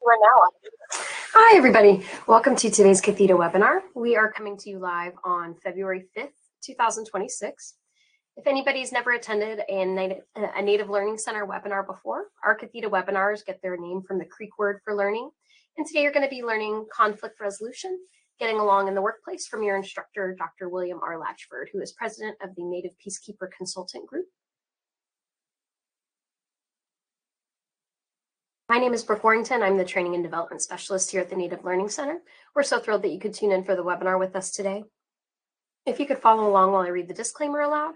We're now on. Hi, everybody. Welcome to today's Cathedra webinar. We are coming to you live on February 5th, 2026. If anybody's never attended a Native Learning Center webinar before, our Cathedra webinars get their name from the Creek word for learning. And today you're going to be learning conflict resolution, getting along in the workplace from your instructor, Dr. William R. Latchford, who is president of the Native Peacekeeper Consultant Group. My name is Brooke Warrington. I'm the Training and Development Specialist here at the Native Learning Center. We're so thrilled that you could tune in for the webinar with us today. If you could follow along while I read the disclaimer aloud,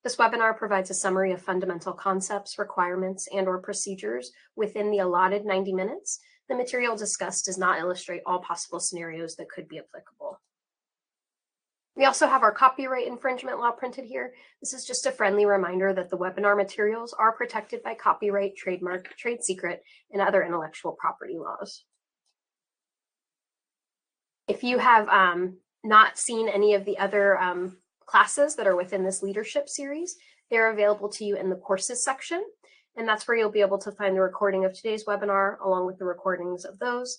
this webinar provides a summary of fundamental concepts, requirements, and/or procedures within the allotted 90 minutes. The material discussed does not illustrate all possible scenarios that could be applicable. We also have our copyright infringement law printed here. This is just a friendly reminder that the webinar materials are protected by copyright, trademark, trade secret, and other intellectual property laws. If you have not seen any of the other classes that are within this leadership series, they're available to you in the courses section. And that's where you'll be able to find the recording of today's webinar, along with the recordings of those,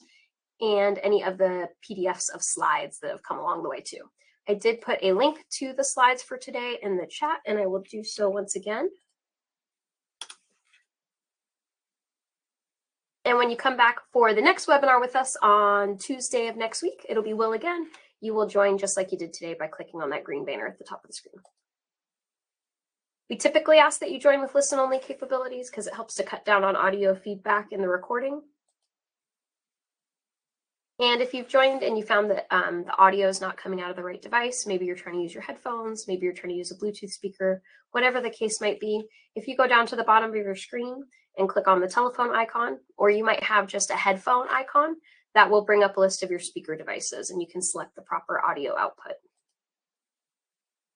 and any of the PDFs of slides that have come along the way too. I did put a link to the slides for today in the chat, and I will do so once again. And when you come back for the next webinar with us on Tuesday of next week, it'll be Will again. You will join just like you did today by clicking on that green banner at the top of the screen. We typically ask that you join with listen-only capabilities because it helps to cut down on audio feedback in the recording. And if you've joined and you found that the audio is not coming out of the right device, maybe you're trying to use your headphones, maybe you're trying to use a Bluetooth speaker, whatever the case might be, if you go down to the bottom of your screen and click on the telephone icon, or you might have just a headphone icon, that will bring up a list of your speaker devices and you can select the proper audio output.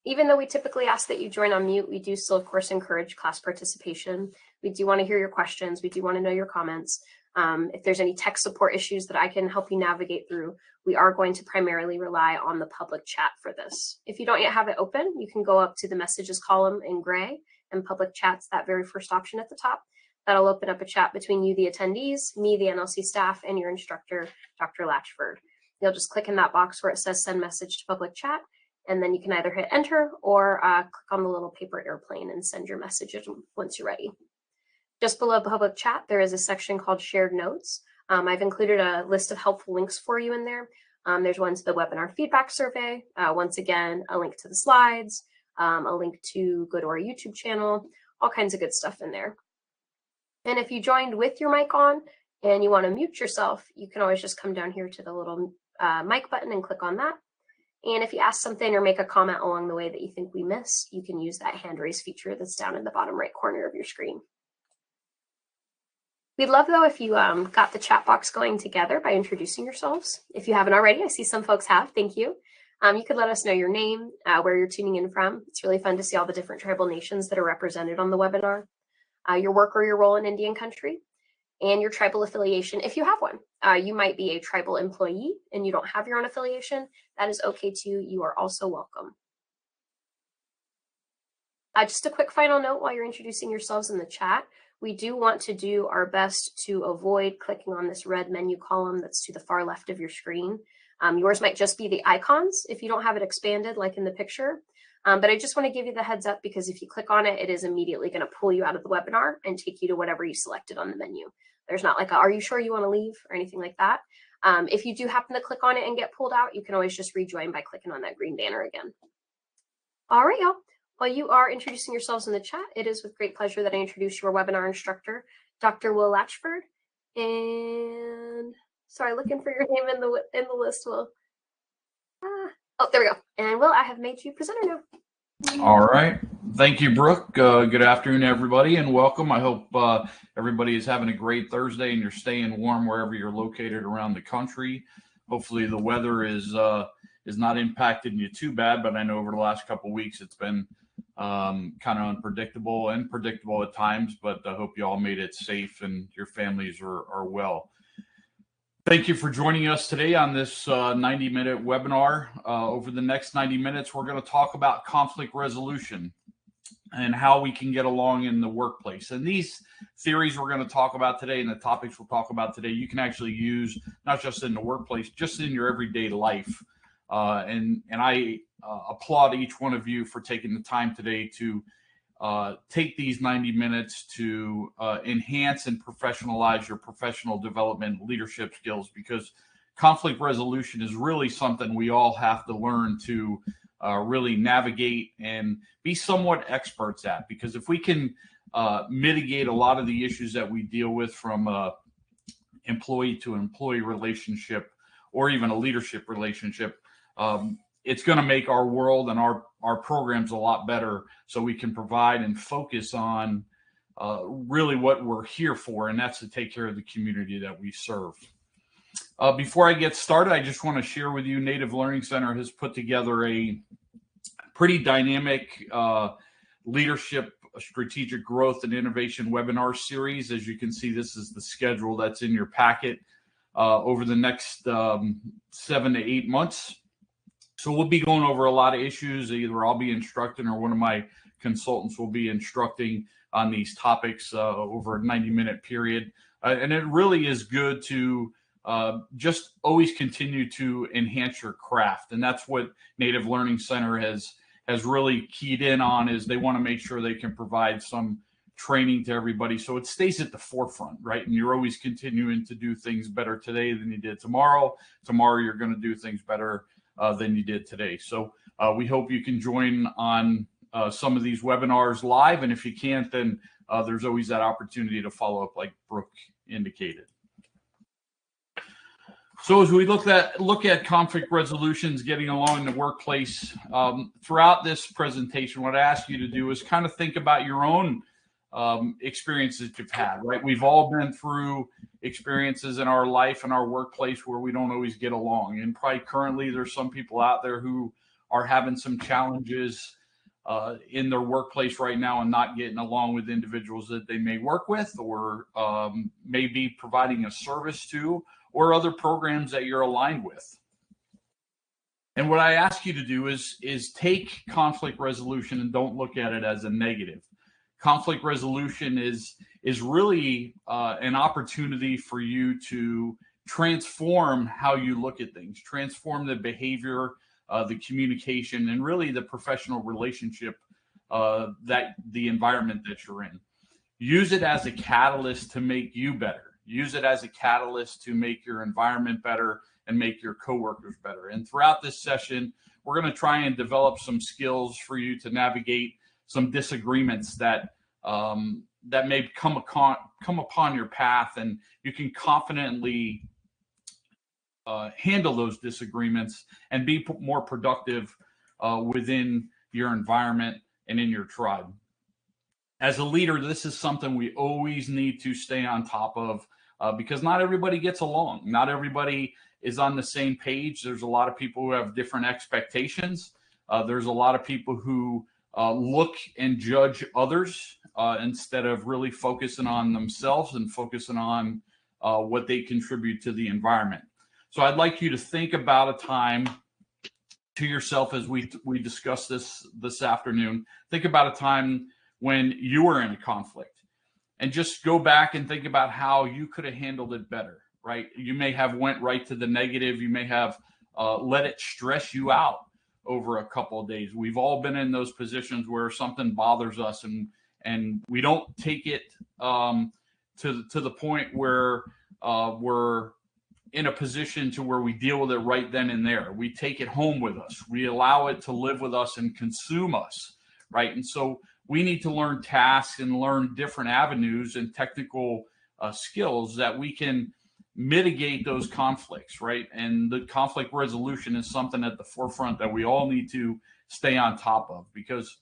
Even though we typically ask that you join on mute, we do still, of course, encourage class participation. We do want to hear your questions. We do want to know your comments. If there's any tech support issues that I can help you navigate through, we are going to primarily rely on the public chat for this. If you don't yet have it open, you can go up to the messages column in gray, and public chat's that very first option at the top. That'll open up a chat between you, the attendees, me, the NLC staff, and your instructor, Dr. Latchford. You'll just click in that box where it says send message to public chat, and then you can either hit enter or click on the little paper airplane and send your messages once you're ready. Just below public chat, there is a section called shared notes. I've included a list of helpful links for you in there. There's one to the webinar feedback survey. Once again, a link to the slides, a link to go to our YouTube channel, all kinds of good stuff in there. And if you joined with your mic on and you want to mute yourself, you can always just come down here to the little mic button and click on that. And if you ask something or make a comment along the way that you think we missed, you can use that hand raise feature that's down in the bottom right corner of your screen. We'd love, though, if you got the chat box going together by introducing yourselves. If you haven't already, I see some folks have. Thank you. You could let us know your name, where you're tuning in from. It's really fun to see all the different tribal nations that are represented on the webinar, your work or your role in Indian country, and your tribal affiliation, if you have one. You might be a tribal employee and you don't have your own affiliation. That is okay too. You are also welcome. Just a quick final note while you're introducing yourselves in the chat. We do want to do our best to avoid clicking on this red menu column that's to the far left of your screen. Yours might just be the icons if you don't have it expanded like in the picture. But I just want to give you the heads up because if you click on it, it is immediately going to pull you out of the webinar and take you to whatever you selected on the menu. There's not like a, are you sure you want to leave or anything like that. If you do happen to click on it and get pulled out, you can always just rejoin by clicking on that green banner again. All right, y'all. While you are introducing yourselves in the chat, it is with great pleasure that I introduce your webinar instructor, Dr. Will Latchford. And sorry, looking for your name in the list, Will. Oh, there we go. And Will, I have made you presenter now. All right. Thank you, Brooke. Good afternoon, everybody, and welcome. I hope everybody is having a great Thursday and you're staying warm wherever you're located around the country. Hopefully the weather is not impacting you too bad, but I know over the last couple of weeks it's been kind of unpredictable and predictable at times, but I hope you all made it safe and your families are well. Thank you for joining us today on this 90-minute webinar. Over the next 90 minutes, we're going to talk about conflict resolution. and how we can get along in the workplace. And these theories we're going to talk about today and the topics we'll talk about today, you can actually use not just in the workplace, just in your everyday life. And I applaud each one of you for taking the time today to take these 90 minutes to enhance and professionalize your professional development leadership skills, because conflict resolution is really something we all have to learn to really navigate and be somewhat experts at. Because if we can mitigate a lot of the issues that we deal with from employee to employee relationship, or even a leadership relationship, it's going to make our world and our programs a lot better, so we can provide and focus on really what we're here for, and that's to take care of the community that we serve. Before I get started, I just want to share with you, Native Learning Center has put together a pretty dynamic leadership, strategic growth, and innovation webinar series. As you can see, this is the schedule that's in your packet over the next 7 to 8 months. So we'll be going over a lot of issues. Either I'll be instructing or one of my consultants will be instructing on these topics over a 90-minute period. And it really is good to just always continue to enhance your craft. And that's what Native Learning Center has really keyed in on, is they want to make sure they can provide some training to everybody so it stays at the forefront, right? And you're always continuing to do things better today than you did tomorrow. Tomorrow you're going to do things better than you did today. So we hope you can join on some of these webinars live. And if you can't, then there's always that opportunity to follow up like Brooke indicated. So as we look at conflict resolutions, getting along in the workplace, throughout this presentation, what I ask you to do is kind of think about your own experiences you've had, right? We've all been through experiences in our life and our workplace where we don't always get along. And probably currently there's some people out there who are having some challenges in their workplace right now and not getting along with individuals that they may work with, or may be providing a service to, or other programs that you're aligned with. And what I ask you to do is take conflict resolution and don't look at it as a negative. Conflict resolution is really an opportunity for you to transform how you look at things, transform the behavior, the communication, and really the professional relationship, that the environment that you're in. Use it as a catalyst to make you better. Use it as a catalyst to make your environment better and make your coworkers better. And throughout this session, we're going to try and develop some skills for you to navigate some disagreements that may come upon your path, and you can confidently handle those disagreements and be more productive within your environment and in your tribe. As a leader, this is something we always need to stay on top of, because not everybody gets along. Not everybody is on the same page. There's a lot of people who have different expectations. There's a lot of people who look and judge others instead of really focusing on themselves and focusing on what they contribute to the environment. So I'd like you to think about a time to yourself as we discuss this afternoon. Think about a time when you were in a conflict, and just go back and think about how you could have handled it better, right? You may have went right to the negative. You may have let it stress you out over a couple of days. We've all been in those positions where something bothers us and we don't take it to the point where we're in a position to where we deal with it right then and there. We take it home with us. We allow it to live with us and consume us, right? And so we need to learn tasks and learn different avenues and technical skills that we can mitigate those conflicts, right? And the conflict resolution is something at the forefront that we all need to stay on top of, because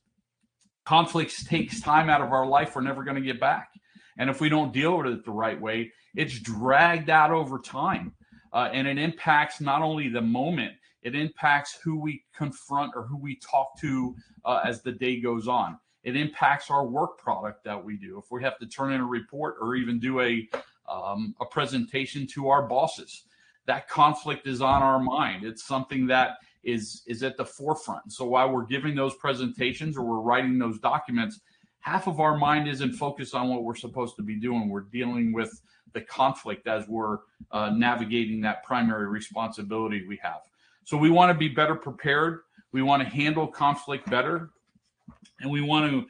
conflicts takes time out of our life we're never going to get back. And if we don't deal with it the right way, it's dragged out over time. And it impacts not only the moment, it impacts who we confront or who we talk to as the day goes on. It impacts our work product that we do. If we have to turn in a report or even do a presentation to our bosses, that conflict is on our mind. It's something that is at the forefront. So while we're giving those presentations or we're writing those documents, half of our mind isn't focused on what we're supposed to be doing. We're dealing with the conflict as we're navigating that primary responsibility we have. So we want to be better prepared. We want to handle conflict better. And we want to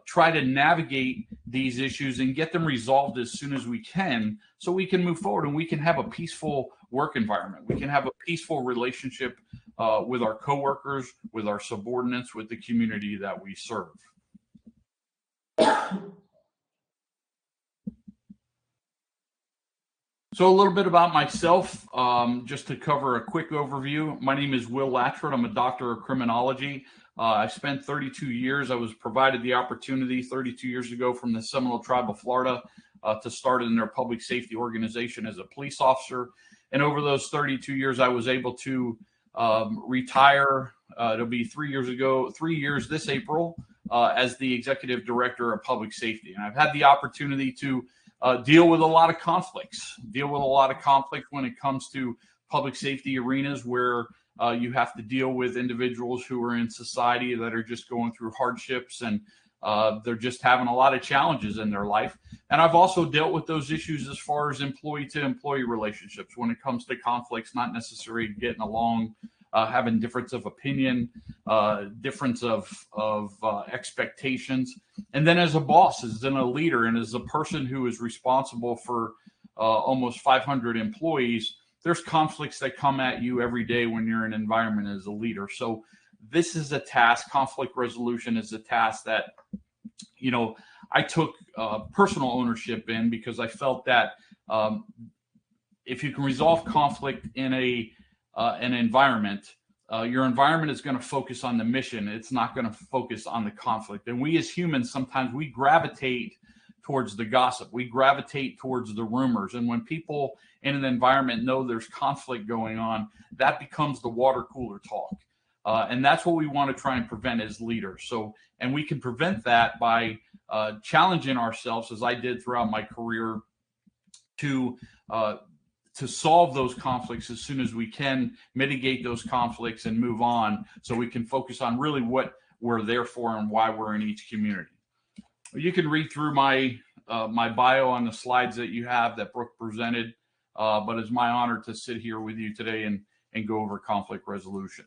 try to navigate these issues and get them resolved as soon as we can, so we can move forward and we can have a peaceful work environment. We can have a peaceful relationship with our coworkers, with our subordinates, with the community that we serve. So a little bit about myself, just to cover a quick overview. My name is Will Latchford. I'm a doctor of criminology. I spent 32 years. I was provided the opportunity 32 years ago from the Seminole Tribe of Florida to start in their public safety organization as a police officer. And over those 32 years, I was able to retire. It'll be 3 years this April, as the executive director of public safety. And I've had the opportunity to deal with a lot of conflicts, when it comes to public safety arenas where you have to deal with individuals who are in society that are just going through hardships and they're just having a lot of challenges in their life. And I've also dealt with those issues as far as employee to employee relationships when it comes to conflicts, not necessarily getting along, having difference of opinion, difference of expectations. And then as a boss, as a leader, and as a person who is responsible for almost 500 employees, there's conflicts that come at you every day when you're in an environment as a leader. So this is a task, conflict resolution is a task that, I took personal ownership in, because I felt that if you can resolve conflict in an environment, your environment is going to focus on the mission. It's not going to focus on the conflict. And we as humans, sometimes we gravitate towards the gossip. We gravitate towards the rumors. And when people in an environment know there's conflict going on, that becomes the water cooler talk. And that's what we want to try and prevent as leaders. So, and we can prevent that by challenging ourselves, as I did throughout my career, to solve those conflicts as soon as we can, mitigate those conflicts and move on, so we can focus on really what we're there for and why we're in each community. You can read through my bio on the slides that you have that Brooke presented, but it's my honor to sit here with you today and go over conflict resolution.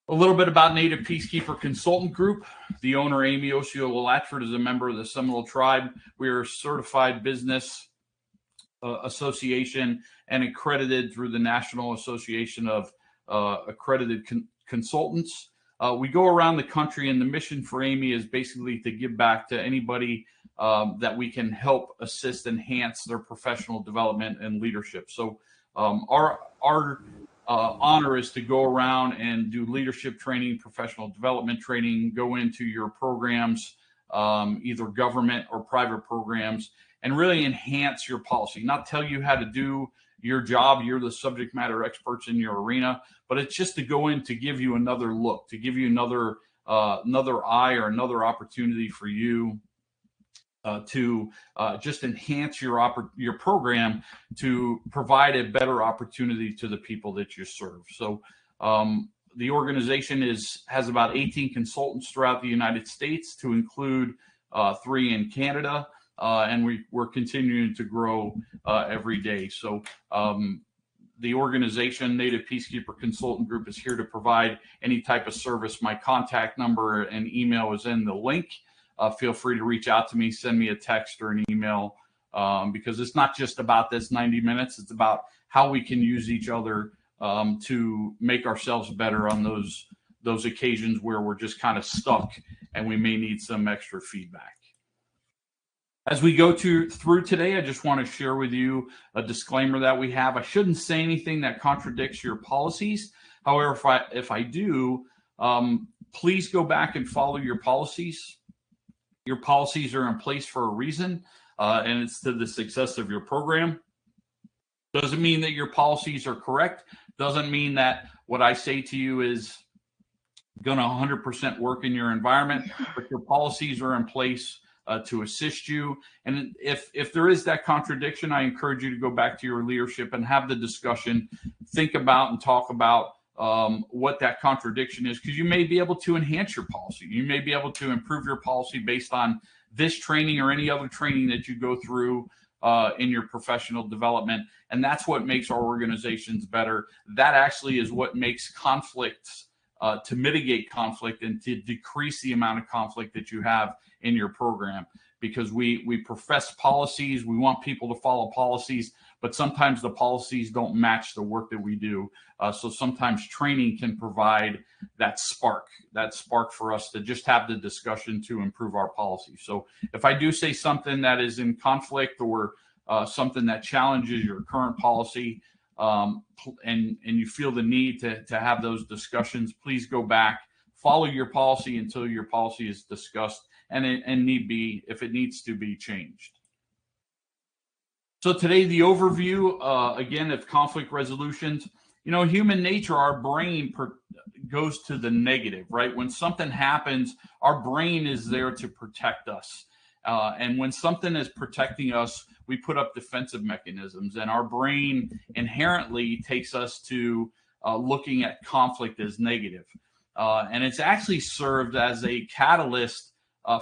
A little bit about Native Peacekeeper Consultant Group. The owner, Amy Osceola Latchford, is a member of the Seminole Tribe. We are a certified business association and accredited through the National Association of Accredited Consultants. We go around the country, and the mission for Amy is basically to give back to anybody that we can help assist, enhance their professional development and leadership. So our honor is to go around and do leadership training, professional development training, go into your programs, either government or private programs, and really enhance your policy. Not tell you how to do your job. You're the subject matter experts in your arena, but it's just to go in to give you another look, to give you another eye or another opportunity for you to just enhance your program to provide a better opportunity to the people that you serve. So the organization has about 18 consultants throughout the United States, to include 3 in Canada. And we're continuing to grow every day. So the organization, Native Peacekeeper Consultant Group, is here to provide any type of service. My contact number and email is in the link. Feel free to reach out to me, send me a text or an email, because it's not just about this 90 minutes. It's about how we can use each other to make ourselves better on those occasions where we're just kind of stuck and we may need some extra feedback. As we go through today, I just want to share with you a disclaimer that we have. I shouldn't say anything that contradicts your policies. However, if I do, please go back and follow your policies. Your policies are in place for a reason, and it's to the success of your program. Doesn't mean that your policies are correct. Doesn't mean that what I say to you is going to 100% work in your environment, but your policies are in place to assist you. And if there is that contradiction, I encourage you to go back to your leadership and have the discussion, think about and talk about what that contradiction is, because you may be able to enhance your policy. You may be able to improve your policy based on this training or any other training that you go through in your professional development. And that's what makes our organizations better. That actually is what makes conflicts, to mitigate conflict and to decrease the amount of conflict that you have in your program. Because we profess policies, we want people to follow policies, but sometimes the policies don't match the work that we do. So sometimes training can provide that spark for us to just have the discussion to improve our policy. So if I do say something that is in conflict or something that challenges your current policy, and you feel the need to have those discussions, please go back, follow your policy until your policy is discussed and if it needs to be changed. So today, the overview, again, of conflict resolutions. Human nature, our brain goes to the negative, right? When something happens, our brain is there to protect us. And when something is protecting us, we put up defensive mechanisms, and our brain inherently takes us to looking at conflict as negative. And it's actually served as a catalyst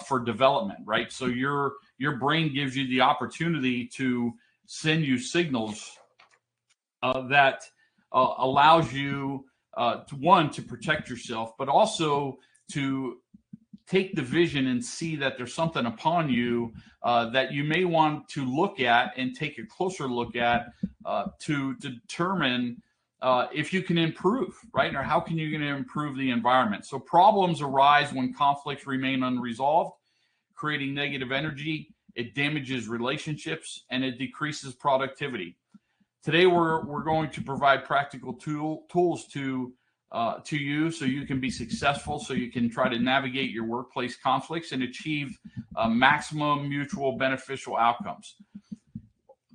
for development, right? So your brain gives you the opportunity to send you signals that allows you to protect yourself, but also to take the vision and see that there's something upon you that you may want to look at and take a closer look at to determine if you can improve, right? Or how can you going to improve the environment? So problems arise when conflicts remain unresolved, creating negative energy. It damages relationships and it decreases productivity. Today, we're going to provide practical tools to you so you can be successful, so you can try to navigate your workplace conflicts and achieve maximum mutual beneficial outcomes.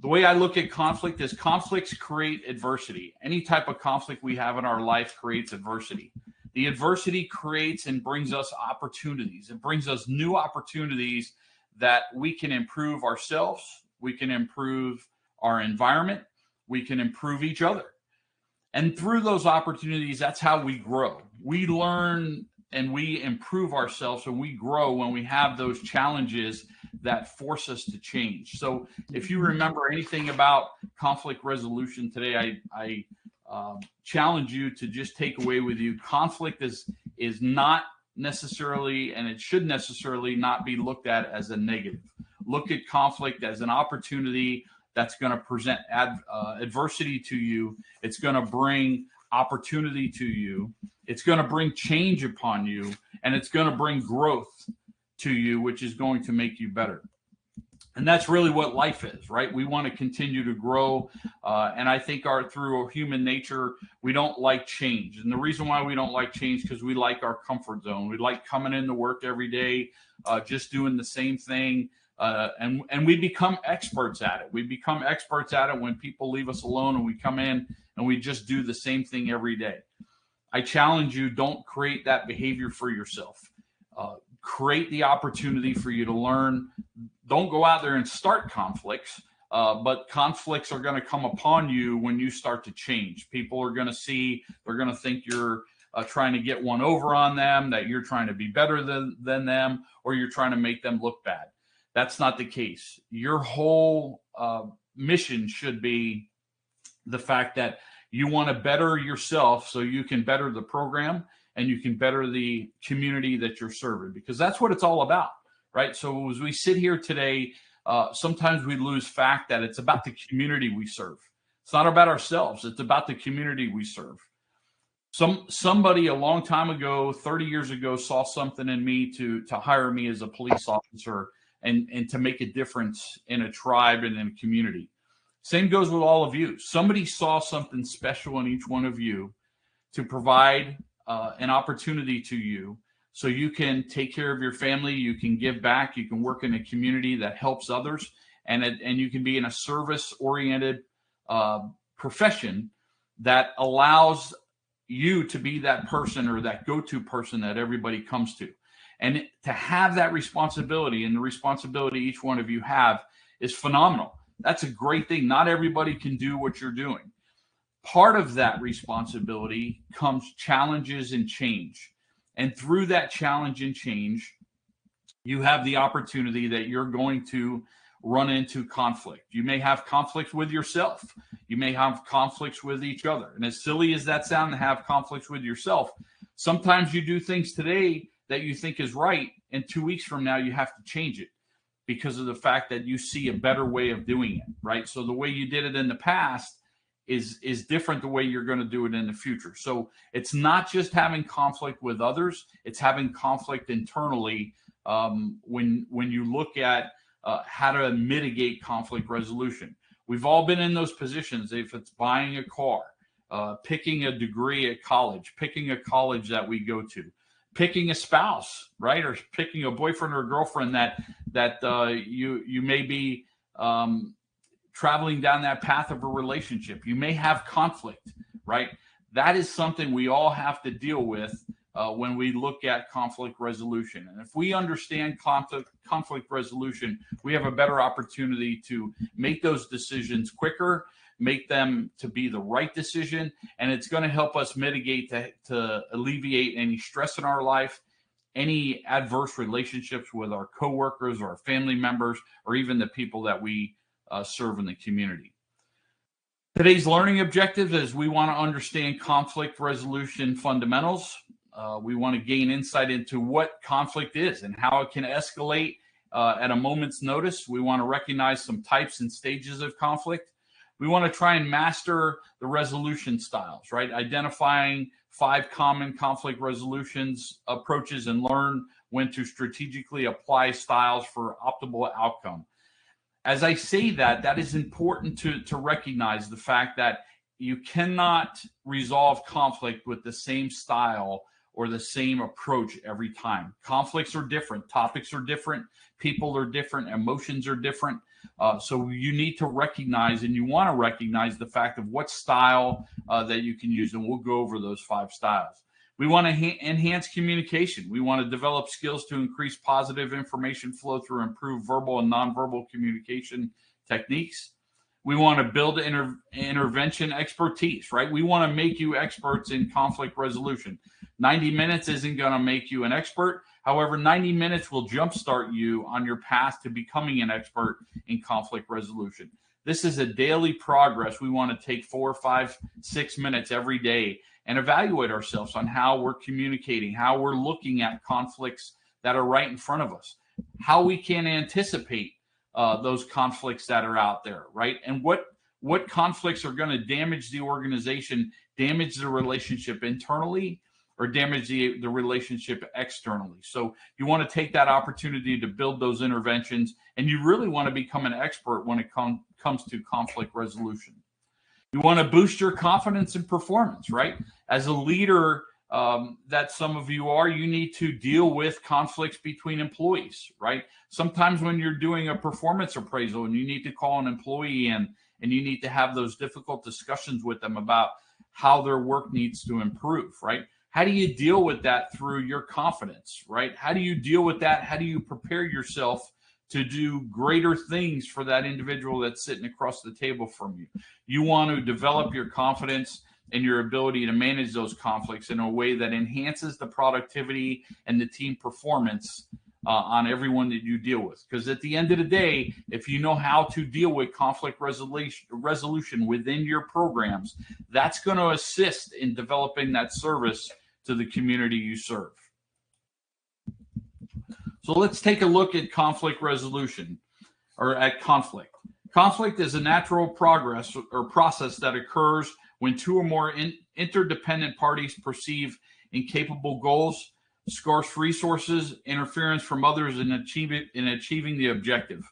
The way I look at conflict is conflicts create adversity. Any type of conflict we have in our life creates adversity. The adversity creates and brings us opportunities. It brings us new opportunities that we can improve ourselves, we can improve our environment, we can improve each other. And through those opportunities, that's how we grow. We learn and we improve ourselves and we grow when we have those challenges that force us to change. So if you remember anything about conflict resolution today, I challenge you to just take away with you, conflict is not necessarily, and it should necessarily not be looked at as a negative. Look at conflict as an opportunity that's going to present adversity to you. It's going to bring opportunity to you. It's going to bring change upon you, and it's going to bring growth to you, which is going to make you better. And that's really what life is, right? We want to continue to grow. And I think through our human nature, we don't like change. And the reason why we don't like change, because we like our comfort zone. We like coming into work every day, just doing the same thing. And we become experts at it. We become experts at it when people leave us alone and we come in and we just do the same thing every day. I challenge you, don't create that behavior for yourself. Create the opportunity for you to learn. Don't go out there and start conflicts, but conflicts are going to come upon you when you start to change. People are going to see, they're going to think you're trying to get one over on them, that you're trying to be better than them, or you're trying to make them look bad. That's not the case. Your whole mission should be the fact that you want to better yourself so you can better the program and you can better the community that you're serving, because that's what it's all about, right? So as we sit here today, sometimes we lose fact that it's about the community we serve. It's not about ourselves. It's about the community we serve. Somebody a long time ago, 30 years ago, saw something in me to hire me as a police officer and to make a difference in a tribe and in a community. Same goes with all of you. Somebody saw something special in each one of you to provide an opportunity to you so you can take care of your family, you can give back, you can work in a community that helps others, and you can be in a service-oriented profession that allows you to be that person or that go-to person that everybody comes to. And to have that responsibility, and the responsibility each one of you have, is phenomenal. That's a great thing. Not everybody can do what you're doing. part of that responsibility comes challenges and change. And through that challenge and change, you have the opportunity that you're going to run into conflict. You may have conflicts with yourself. You may have conflicts with each other. And as silly as that sounds to have conflicts with yourself, sometimes you do things today that you think is right, and 2 weeks from now you have to change it because of the fact that you see a better way of doing it, right? So the way you did it in the past is different the way you're going to do it in the future. So it's not just having conflict with others, it's having conflict internally when you look at how to mitigate conflict resolution. We've all been in those positions. If it's buying a car, picking a degree at college, picking a college that we go to, picking a spouse, right? Or picking a boyfriend or a girlfriend that you may be traveling down that path of a relationship. You may have conflict, right? That is something we all have to deal with when we look at conflict resolution. And if we understand conflict resolution, we have a better opportunity to make those decisions quicker, make them to be the right decision, and it's going to help us mitigate to alleviate any stress in our life, any adverse relationships with our coworkers or our family members, or even the people that we serve in the community. Today's learning objective is we want to understand conflict resolution fundamentals. We want to gain insight into what conflict is and how it can escalate at a moment's notice. We want to recognize some types and stages of conflict. We want to try and master the resolution styles, right? Identifying 5 common conflict resolutions approaches and learn when to strategically apply styles for optimal outcome. As I say that is important to recognize the fact that you cannot resolve conflict with the same style or the same approach every time. Conflicts are different, topics are different, people are different, emotions are different. So you need to recognize, and you want to recognize the fact of what style that you can use, and we'll go over those 5 styles. We want to enhance communication. We want to develop skills to increase positive information flow through improved verbal and nonverbal communication techniques. We want to build intervention expertise, right? We want to make you experts in conflict resolution. 90 minutes isn't going to make you an expert. However, 90 minutes will jumpstart you on your path to becoming an expert in conflict resolution. This is a daily progress. We want to take 4, 5, 6 minutes every day and evaluate ourselves on how we're communicating, how we're looking at conflicts that are right in front of us, how we can anticipate those conflicts that are out there, right? And what conflicts are going to damage the organization, damage the relationship internally, or damage the relationship externally. So you want to take that opportunity to build those interventions, and you really want to become an expert when it comes to conflict resolution. You want to boost your confidence and performance, right? As a leader that some of you are, you need to deal with conflicts between employees, right? Sometimes when you're doing a performance appraisal and you need to call an employee in and you need to have those difficult discussions with them about how their work needs to improve, right? How do you deal with that through your confidence, right? How do you deal with that? How do you prepare yourself to do greater things for that individual that's sitting across the table from you? You want to develop your confidence and your ability to manage those conflicts in a way that enhances the productivity and the team performance on everyone that you deal with. Because at the end of the day, if you know how to deal with conflict resolution within your programs, that's going to assist in developing that service to the community you serve. So let's take a look at conflict resolution, or at conflict. Conflict is a natural progress or process that occurs when 2 or more interdependent parties perceive incapable goals, scarce resources, interference from others in achieving the objective.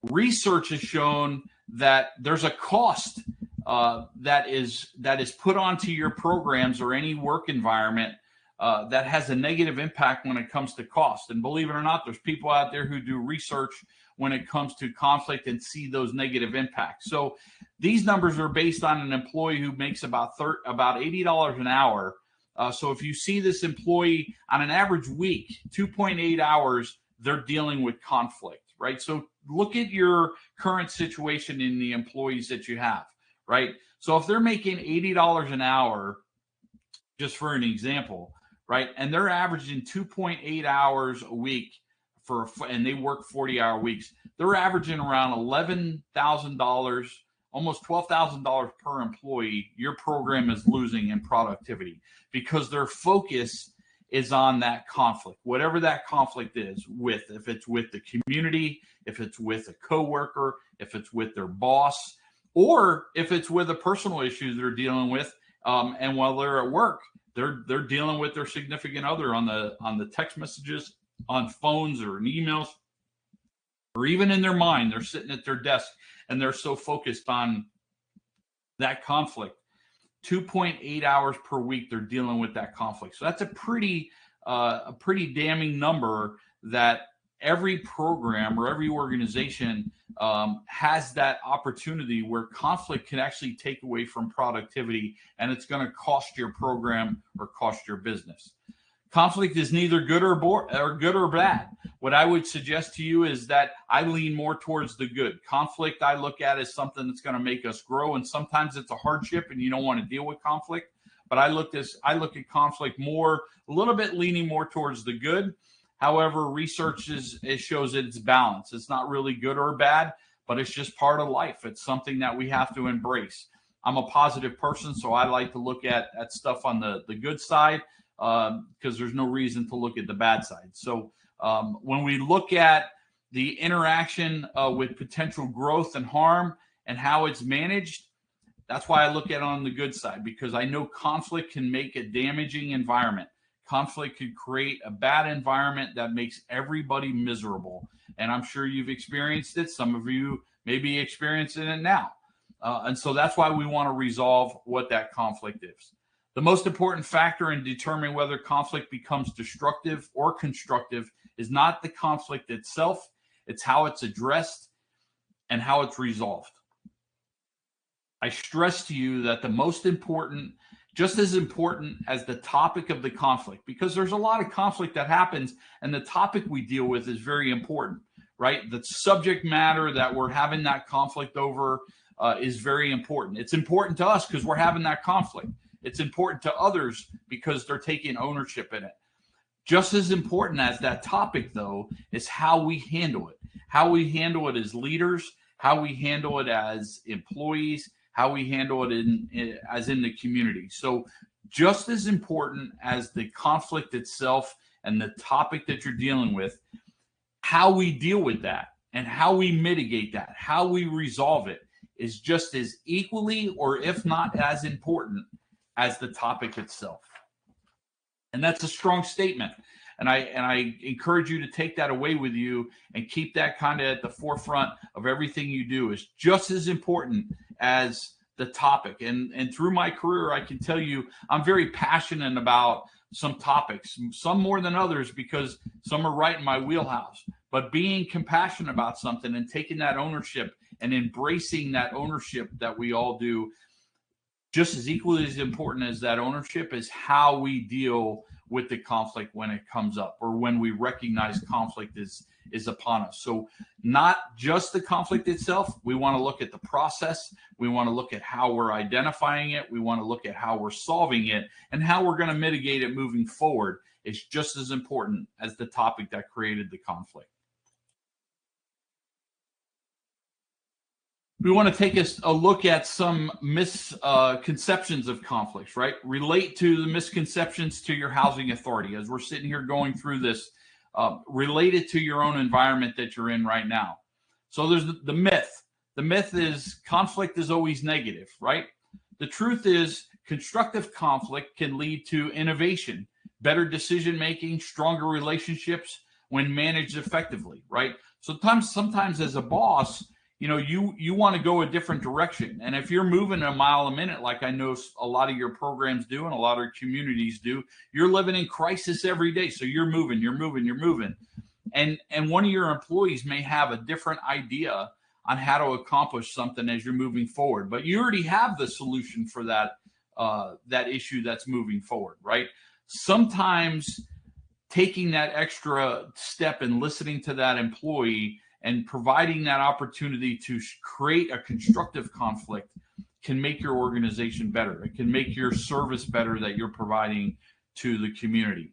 Research has shown that there's a cost that is put onto your programs or any work environment that has a negative impact when it comes to cost. And believe it or not, there's people out there who do research when it comes to conflict and see those negative impacts. So these numbers are based on an employee who makes about $80 an hour. So if you see this employee on an average week, 2.8 hours, they're dealing with conflict, right? So look at your current situation in the employees that you have, right? So if they're making $80 an hour, just for an example, right, and they're averaging 2.8 hours a week and they work 40-hour weeks, they're averaging around $11,000, almost $12,000 per employee. Your program is losing in productivity because their focus is on that conflict, whatever that conflict is with, if it's with the community, if it's with a coworker, if it's with their boss, or if it's with a personal issue they're dealing with. And while they're at work, they're dealing with their significant other on the text messages, on phones or in emails, or even in their mind. They're sitting at their desk and they're so focused on that conflict. 2.8 hours per week they're dealing with that conflict. So that's a pretty damning number that every program or every organization has that opportunity where conflict can actually take away from productivity, and it's going to cost your program or cost your business. Conflict is neither good or bad. What I would suggest to you is that I lean more towards the good. Conflict I look at as something that's going to make us grow, and sometimes it's a hardship and you don't want to deal with conflict. But I look at conflict more, a little bit leaning more towards the good. However, research shows that it's balanced. It's not really good or bad, but it's just part of life. It's something that we have to embrace. I'm a positive person, so I like to look at stuff on the good side, because there's no reason to look at the bad side. So when we look at the interaction with potential growth and harm and how it's managed, that's why I look at it on the good side, because I know conflict can make a damaging environment. Conflict could create a bad environment that makes everybody miserable. And I'm sure you've experienced it. Some of you may be experiencing it now. And so that's why we want to resolve what that conflict is. The most important factor in determining whether conflict becomes destructive or constructive is not the conflict itself, it's how it's addressed and how it's resolved. I stress to you that the most important, just as important as the topic of the conflict, because there's a lot of conflict that happens and the topic we deal with is very important, right? The subject matter that we're having that conflict over is very important. It's important to us because we're having that conflict. It's important to others because they're taking ownership in it. Just as important as that topic, though, is how we handle it. How we handle it as leaders, how we handle it as employees, how we handle it as in the community. So just as important as the conflict itself and the topic that you're dealing with, how we deal with that and how we mitigate that, how we resolve it is just as equally, or if not as important, as the topic itself. And that's a strong statement. And I encourage you to take that away with you and keep that kind of at the forefront of everything you do. Is just as important as the topic. And through my career, I can tell you I'm very passionate about some topics, some more than others because some are right in my wheelhouse. But being compassionate about something and taking that ownership and embracing that ownership that we all do, just as equally as important as that ownership is how we deal with the conflict when it comes up or when we recognize conflict is upon us. So not just the conflict itself. We want to look at the process. We want to look at how we're identifying it. We want to look at how we're solving it and how we're going to mitigate it moving forward. It's just as important as the topic that created the conflict. We want to take a look at some misconceptions of conflicts, right? Relate to the misconceptions to your housing authority. As we're sitting here going through this, relate it to your own environment that you're in right now. So there's the myth. The myth is conflict is always negative, right? The truth is constructive conflict can lead to innovation, better decision-making, stronger relationships when managed effectively, right? Sometimes as a boss, you want to go a different direction. And if you're moving a mile a minute, like I know a lot of your programs do and a lot of your communities do, you're living in crisis every day. So you're moving. And one of your employees may have a different idea on how to accomplish something as you're moving forward, but you already have the solution for that issue that's moving forward, right? Sometimes taking that extra step and listening to that employee and providing that opportunity to create a constructive conflict can make your organization better. It can make your service better that you're providing to the community.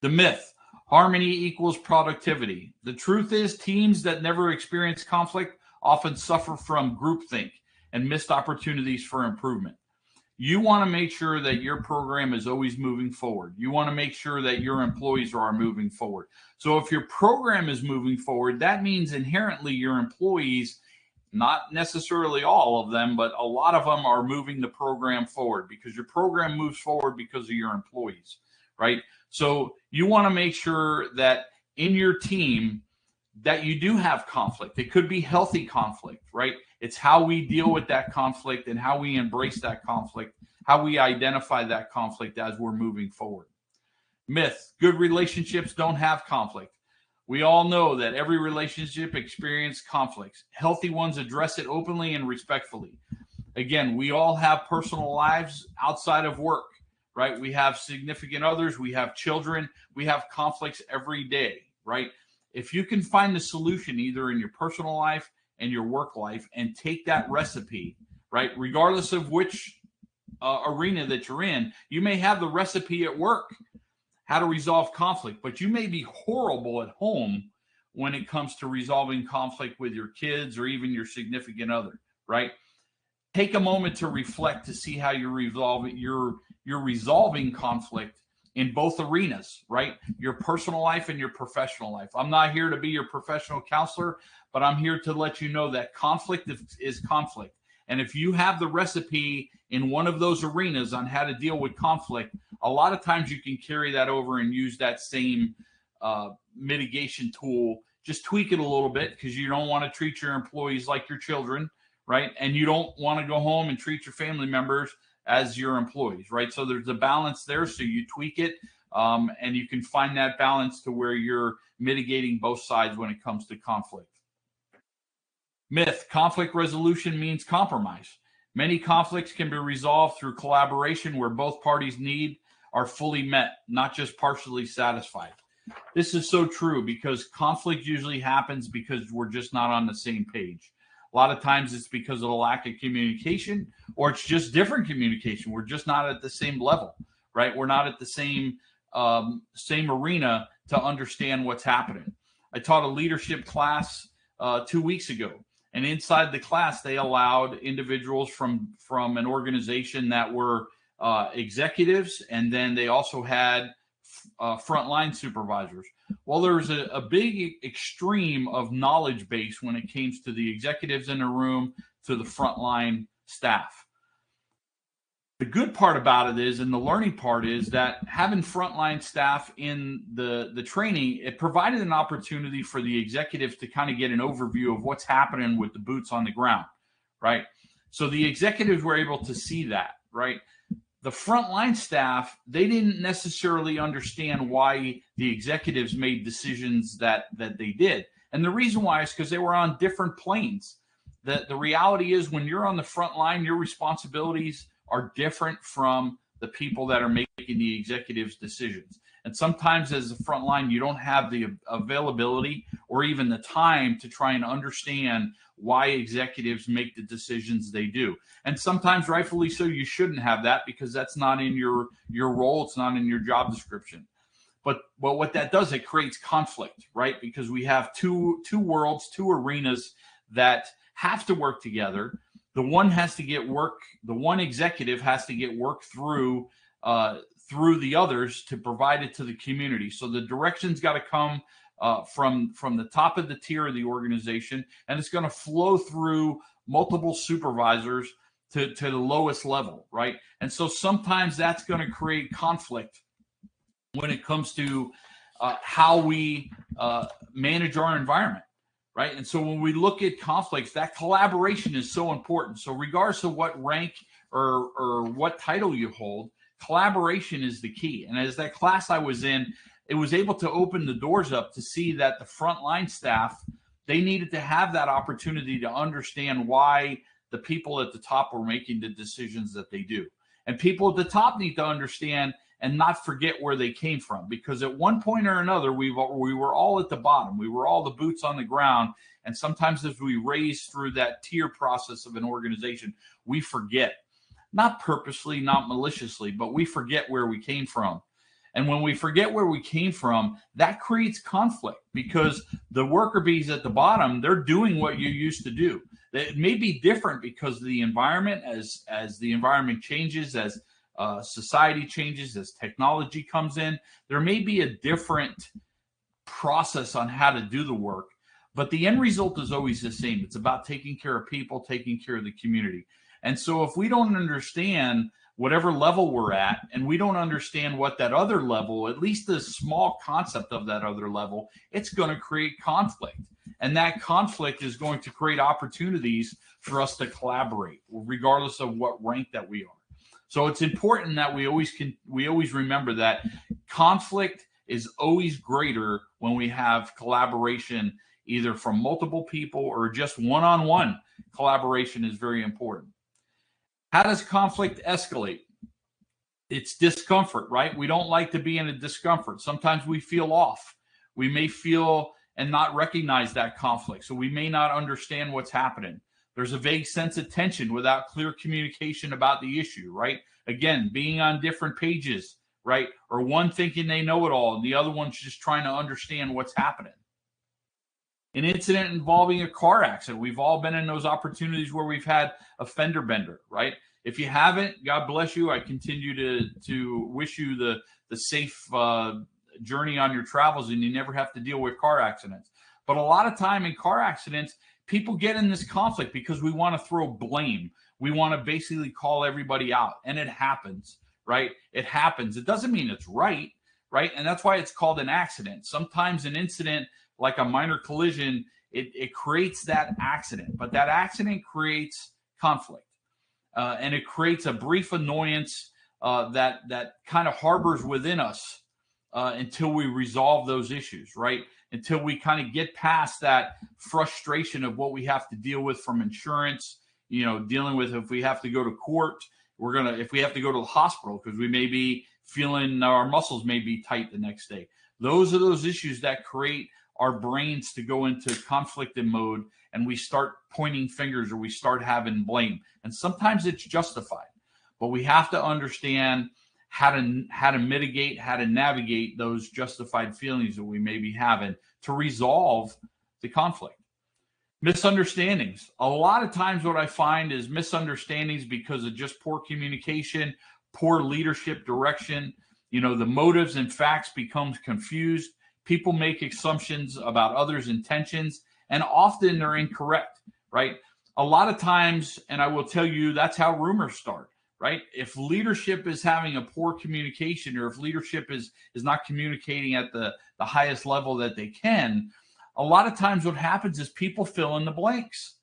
The myth, harmony equals productivity. The truth is, teams that never experience conflict often suffer from groupthink and missed opportunities for improvement. You want to make sure that your program is always moving forward. You want to make sure that your employees are moving forward. So if your program is moving forward, that means inherently your employees, not necessarily all of them, but a lot of them are moving the program forward, because your program moves forward because of your employees, right? So you want to make sure that in your team that you do have conflict. It could be healthy conflict, right? It's how we deal with that conflict and how we embrace that conflict, how we identify that conflict as we're moving forward. Myth, good relationships don't have conflict. We all know that every relationship experiences conflicts. Healthy ones address it openly and respectfully. Again, we all have personal lives outside of work, right? We have significant others, we have children, we have conflicts every day, right? If you can find the solution either in your personal life and your work life and take that recipe, right, regardless of which arena that you're in, you may have the recipe at work, how to resolve conflict, but you may be horrible at home when it comes to resolving conflict with your kids or even your significant other, right? Take a moment to reflect to see how you're resolving conflict in both arenas, right? Your personal life and your professional life. I'm not here to be your professional counselor, but I'm here to let you know that conflict is conflict. And if you have the recipe in one of those arenas on how to deal with conflict, a lot of times you can carry that over and use that same mitigation tool. Just tweak it a little bit, because you don't want to treat your employees like your children, right? And you don't want to go home and treat your family members as your employees, right? So there's a balance there. So you tweak it, and you can find that balance to where you're mitigating both sides when it comes to conflict. Myth, conflict resolution means compromise. Many conflicts can be resolved through collaboration where both parties' needs are fully met, not just partially satisfied. This is so true, because conflict usually happens because we're just not on the same page. A lot of times it's because of the lack of communication, or it's just different communication. We're just not at the same level, right? We're not at the same arena to understand what's happening. I taught a leadership class 2 weeks ago, and inside the class, they allowed individuals from an organization that were executives, and then they also had frontline supervisors. Well, there's a big extreme of knowledge base when it comes to the executives in the room to the frontline staff. The good part about it is, and the learning part is, that having frontline staff in the training, it provided an opportunity for the executives to kind of get an overview of what's happening with the boots on the ground, right? So the executives were able to see that, right? The frontline staff, they didn't necessarily understand why the executives made decisions that they did. And the reason why is because they were on different planes. The reality is, when you're on the front line, your responsibilities are different from the people that are making the executives' decisions. And sometimes as a front line, you don't have the availability or even the time to try and understand why executives make the decisions they do. And sometimes, rightfully so, you shouldn't have that, because that's not in your role. It's not in your job description. But what that does, it creates conflict, right? Because we have two worlds, two arenas that have to work together. The one executive has to get work through the others to provide it to the community. So the direction's got to come from the top of the tier of the organization, and it's going to flow through multiple supervisors to the lowest level, right? And so sometimes that's going to create conflict when it comes to how we manage our environment, right? And so when we look at conflicts, that collaboration is so important. So regardless of what rank or what title you hold, collaboration is the key. And as that class I was in, it was able to open the doors up to see that the frontline staff, they needed to have that opportunity to understand why the people at the top were making the decisions that they do. And people at the top need to understand and not forget where they came from, because at one point or another, we were all at the bottom. We were all the boots on the ground, And sometimes as we raise through that tier process of an organization, we forget, not purposely, not maliciously, but we forget where we came from. And when we forget where we came from, that creates conflict, because the worker bees at the bottom, they're doing what you used to do. It may be different because of the environment, as the environment changes, as society changes, as technology comes in, there may be a different process on how to do the work, but the end result is always the same. It's about taking care of people, taking care of the community. And so if we don't understand whatever level we're at, and we don't understand what that other level, at least the small concept of that other level, it's going to create conflict. And that conflict is going to create opportunities for us to collaborate, regardless of what rank that we are. So it's important that we always remember that conflict is always greater when we have collaboration, either from multiple people or just one-on-one. Collaboration is very important. How does conflict escalate? It's discomfort, right? We don't like to be in a discomfort. Sometimes we feel off. We may feel and not recognize that conflict, so we may not understand what's happening. There's a vague sense of tension without clear communication about the issue, right? Again, being on different pages, right? Or one thinking they know it all and the other one's just trying to understand what's happening. An incident involving a car accident. We've all been in those opportunities where we've had a fender bender, right? If you haven't, God bless you. I continue to wish you the safe journey on your travels, and you never have to deal with car accidents. But a lot of time in car accidents, people get in this conflict because we want to throw blame. We want to basically call everybody out, and it happens, right? It happens. It doesn't mean it's right? And that's why it's called an accident. Sometimes an incident, like a minor collision, it creates that accident, but that accident creates conflict, and it creates a brief annoyance that kind of harbors within us until we resolve those issues, right? Until we kind of get past that frustration of what we have to deal with from insurance, dealing with if we have to go to court, if we have to go to the hospital because we may be feeling our muscles may be tight the next day. Those are those issues that create our brains to go into conflicted mode, and we start pointing fingers or we start having blame. And sometimes it's justified, but we have to understand how to mitigate, how to navigate those justified feelings that we may be having to resolve the conflict. Misunderstandings. A lot of times what I find is misunderstandings because of just poor communication, poor leadership direction. The motives and facts becomes confused. People make assumptions about others' intentions, and often they're incorrect, right? A lot of times, and I will tell you, that's how rumors start, right? If leadership is having a poor communication, or if leadership is not communicating at the highest level that they can, a lot of times what happens is people fill in the blanks,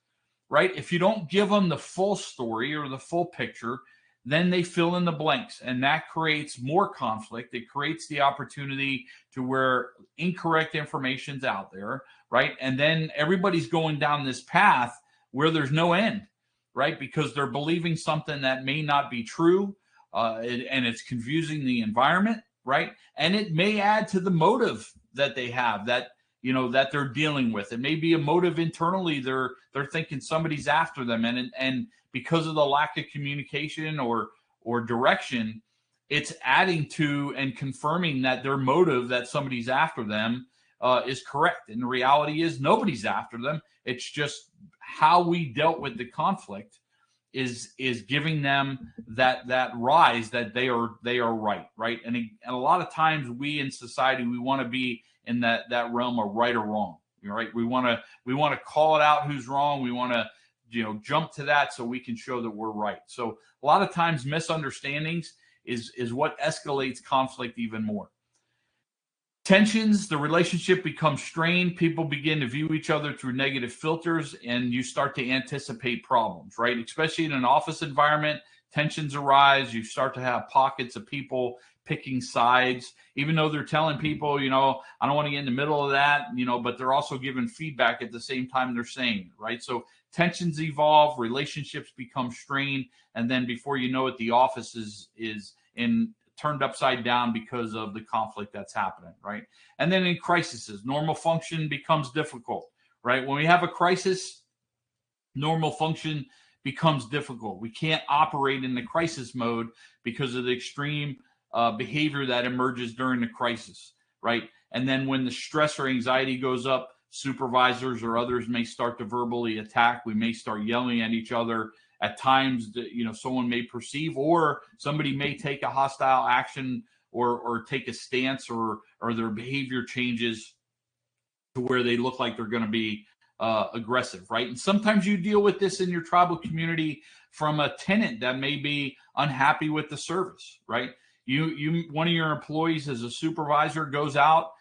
right? If you don't give them the full story or the full picture, then they fill in the blanks, and that creates more conflict. It creates the opportunity to where incorrect information's out there, right? And then everybody's going down this path where there's no end, right? Because they're believing something that may not be true, and it's confusing the environment, right? And it may add to the motive that they have, that they're dealing with. It may be a motive internally. They're thinking somebody's after them, and because of the lack of communication or direction, it's adding to and confirming that their motive, that somebody's after them, is correct. And the reality is nobody's after them. It's just how we dealt with the conflict is giving them that rise that they are right. And a lot of times we in society, we want to be in that realm of right or wrong, right? We want to call it out who's wrong. We want to jump to that so we can show that we're right. So a lot of times misunderstandings is what escalates conflict even more. Tensions, the relationship becomes strained. People begin to view each other through negative filters, and you start to anticipate problems, right? Especially in an office environment, tensions arise. You start to have pockets of people picking sides, even though they're telling people, I don't want to get in the middle of that, but they're also giving feedback at the same time they're saying it, right? So tensions evolve, relationships become strained, and then before you know it, the office is turned upside down because of the conflict that's happening, right? And then in crises, normal function becomes difficult, right? When we have a crisis, normal function becomes difficult. We can't operate in the crisis mode because of the extreme behavior that emerges during the crisis, right? And then when the stress or anxiety goes up, supervisors or others may start to verbally attack. We may start yelling at each other. At times, someone may perceive, or somebody may take a hostile action or take a stance, or their behavior changes to where they look like they're going to be aggressive, right? And sometimes you deal with this in your tribal community from a tenant that may be unhappy with the service, right? One of your employees as a supervisor goes out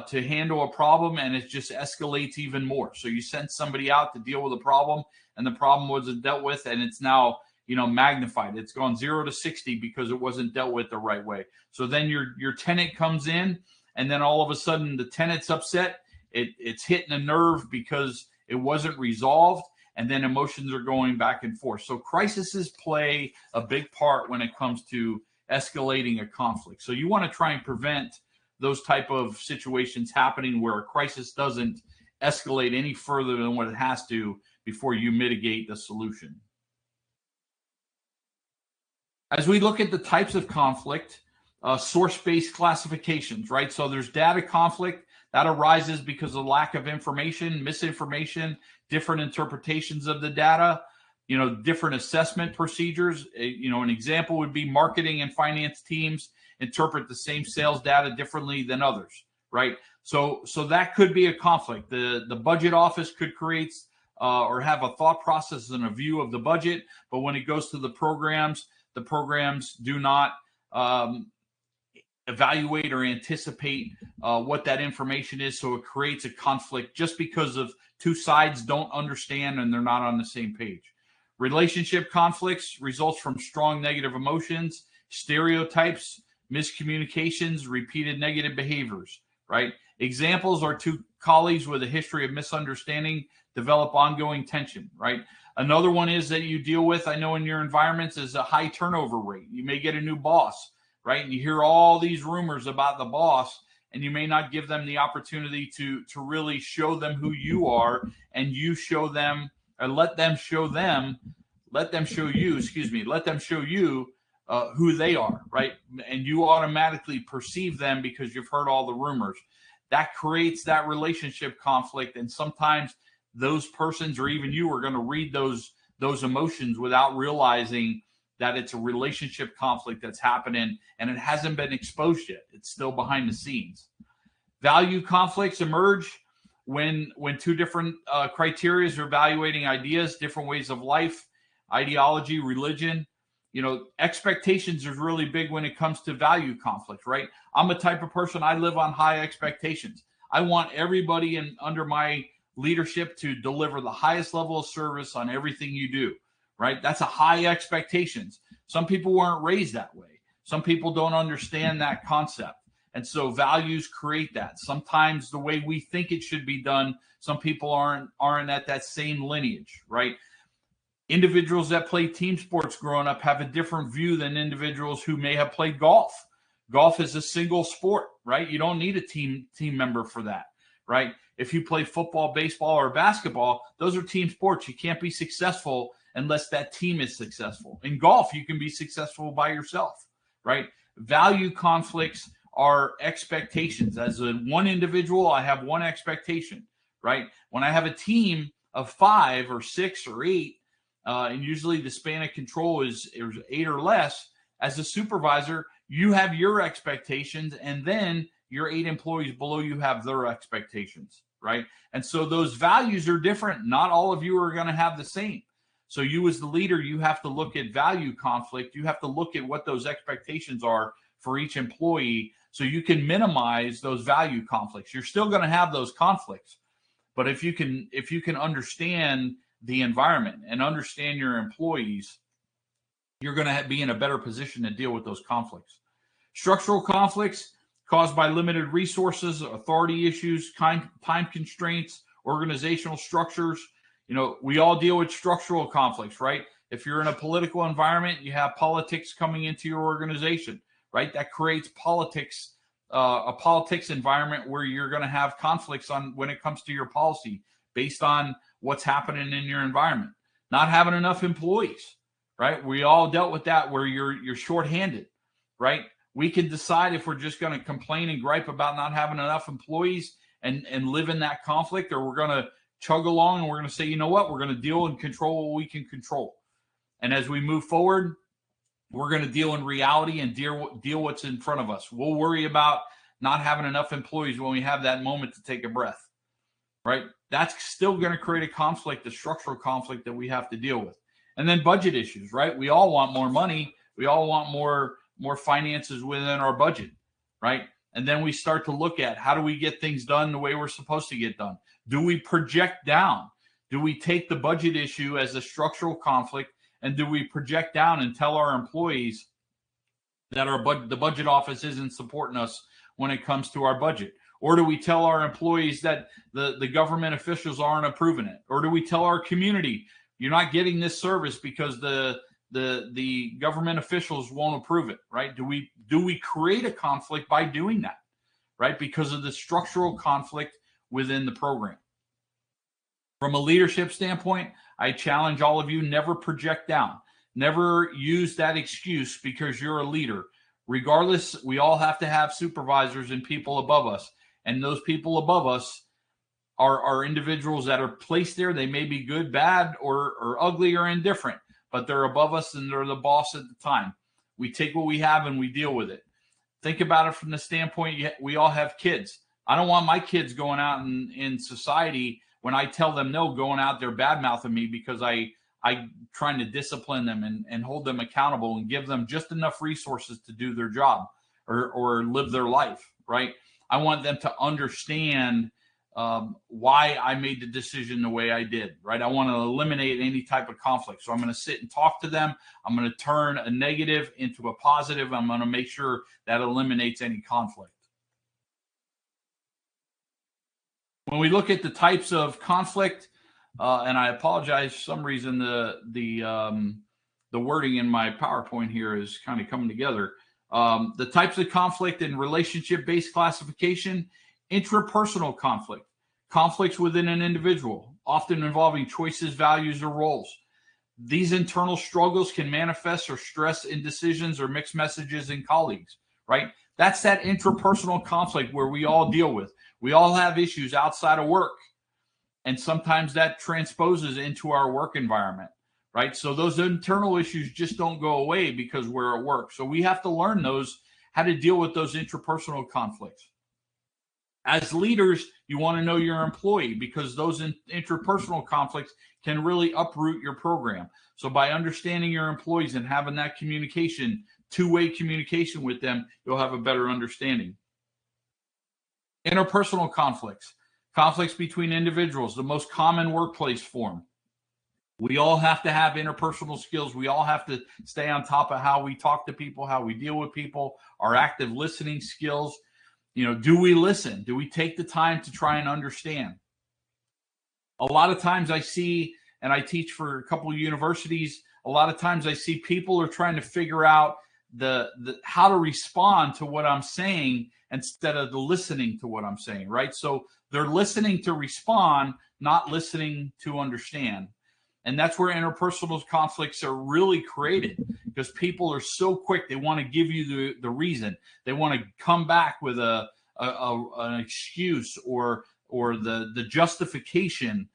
to handle a problem, and it just escalates even more. So you send somebody out to deal with a problem, and the problem wasn't dealt with, and it's now magnified. It's gone 0 to 60 because it wasn't dealt with the right way. So then your tenant comes in, and then all of a sudden the tenant's upset. It's hitting a nerve because it wasn't resolved, and then emotions are going back and forth. So crises play a big part when it comes to escalating a conflict. So you want to try and prevent those type of situations happening where a crisis doesn't escalate any further than what it has to before you mitigate the solution. As we look at the types of conflict, source-based classifications, right? So there's data conflict that arises because of lack of information, misinformation, different interpretations of the data, different assessment procedures. An example would be marketing and finance teams interpret the same sales data differently than others, right? So that could be a conflict. The budget office could create or have a thought process and a view of the budget, but when it goes to the programs do not evaluate or anticipate what that information is. So it creates a conflict just because of two sides don't understand and they're not on the same page. Relationship conflicts results from strong negative emotions, stereotypes, miscommunications, repeated negative behaviors, right? Examples are two colleagues with a history of misunderstanding develop ongoing tension, right? Another one is that you deal with, I know in your environments, is a high turnover rate. You may get a new boss, right? And you hear all these rumors about the boss, and you may not give them the opportunity to really show them who you are, and you show them, or let them show you who they are, right? And you automatically perceive them because you've heard all the rumors. That creates that relationship conflict, and sometimes those persons or even you are going to read those emotions without realizing that it's a relationship conflict that's happening and it hasn't been exposed yet. It's still behind the scenes. Value conflicts emerge when two different criteria are evaluating ideas, different ways of life, ideology, religion. Expectations is really big when it comes to value conflict, right? I'm a type of person, I live on high expectations. I want everybody under my leadership to deliver the highest level of service on everything you do, right? That's a high expectations. Some people weren't raised that way. Some people don't understand that concept. And so values create that. Sometimes the way we think it should be done, some people aren't at that same lineage, right? Individuals that play team sports growing up have a different view than individuals who may have played golf. Golf is a single sport, right? You don't need a team member for that, right? If you play football, baseball, or basketball, those are team sports. You can't be successful unless that team is successful. In golf, you can be successful by yourself, right? Value conflicts are expectations. As one individual, I have one expectation, right? When I have a team of 5 or 6 or 8, and usually the span of control is 8 or less, as a supervisor, you have your expectations, and then your 8 employees below you have their expectations, right? And so those values are different. Not all of you are going to have the same. So you as the leader, you have to look at value conflict. You have to look at what those expectations are for each employee so you can minimize those value conflicts. You're still going to have those conflicts, but if you can understand the environment and understand your employees, you're going to be in a better position to deal with those conflicts. Structural conflicts caused by limited resources, authority issues, time constraints, organizational structures. We all deal with structural conflicts, right? If you're in a political environment, you have politics coming into your organization, right? That creates a politics environment where you're going to have conflicts when it comes to your policy based on what's happening in your environment. Not having enough employees, right? We all dealt with that where you're shorthanded, right? We can decide if we're just going to complain and gripe about not having enough employees and live in that conflict, or we're going to chug along and we're going to say, you know what, we're going to deal and control what we can control. And as we move forward, we're going to deal in reality and deal what's in front of us. We'll worry about not having enough employees when we have that moment to take a breath, right? That's still going to create a conflict, a structural conflict that we have to deal with. And then budget issues, right? We all want more money. We all want more finances within our budget, right? And then we start to look at how do we get things done the way we're supposed to get done? Do we project down? Do we take the budget issue as a structural conflict? And do we project down and tell our employees that the budget office isn't supporting us when it comes to our budget? Or do we tell our employees that the government officials aren't approving it? Or do we tell our community, you're not getting this service because the government officials won't approve it, right? Do we create a conflict by doing that, right? Because of the structural conflict within the program. From a leadership standpoint, I challenge all of you, never project down. Never use that excuse because you're a leader. Regardless, we all have to have supervisors and people above us. And those people above us are individuals that are placed there. They may be good, bad, or ugly or indifferent, but they're above us and they're the boss at the time. We take what we have and we deal with it. Think about it from the standpoint, we all have kids. I don't want my kids going out in society when I tell them no, going out there bad-mouthing me because I'm trying to discipline them and hold them accountable and give them just enough resources to do their job or live their life, right? I want them to understand why I made the decision the way I did, right? I want to eliminate any type of conflict. So I'm going to sit and talk to them. I'm going to turn a negative into a positive. I'm going to make sure that eliminates any conflict. When we look at the types of conflict, and I apologize, for some reason the wording in my PowerPoint here is kind of coming together. The types of conflict and relationship-based classification, intrapersonal conflict, conflicts within an individual, often involving choices, values, or roles. These internal struggles can manifest or stress in decisions or mixed messages in colleagues, right? That's that intrapersonal conflict where we all deal with. We all have issues outside of work, and sometimes that transposes into our work environment, right? So those internal issues just don't go away because we're at work. So we have to learn how to deal with those interpersonal conflicts. As leaders, you want to know your employee because those interpersonal conflicts can really uproot your program. So by understanding your employees and having that communication, two-way communication with them, you'll have a better understanding. Interpersonal conflicts, conflicts between individuals, the most common workplace form. We all have to have interpersonal skills. We all have to stay on top of how we talk to people, how we deal with people, our active listening skills. You know, do we listen? Do we take the time to try and understand? A lot of times I see, and I teach for a couple of universities, a lot of times I see people are trying to figure out how to respond to what I'm saying instead of the listening to what I'm saying, right? So they're listening to respond, not listening to understand. And that's where interpersonal conflicts are really created because people are so quick. They want to give you the reason. They want to come back with an excuse or the justification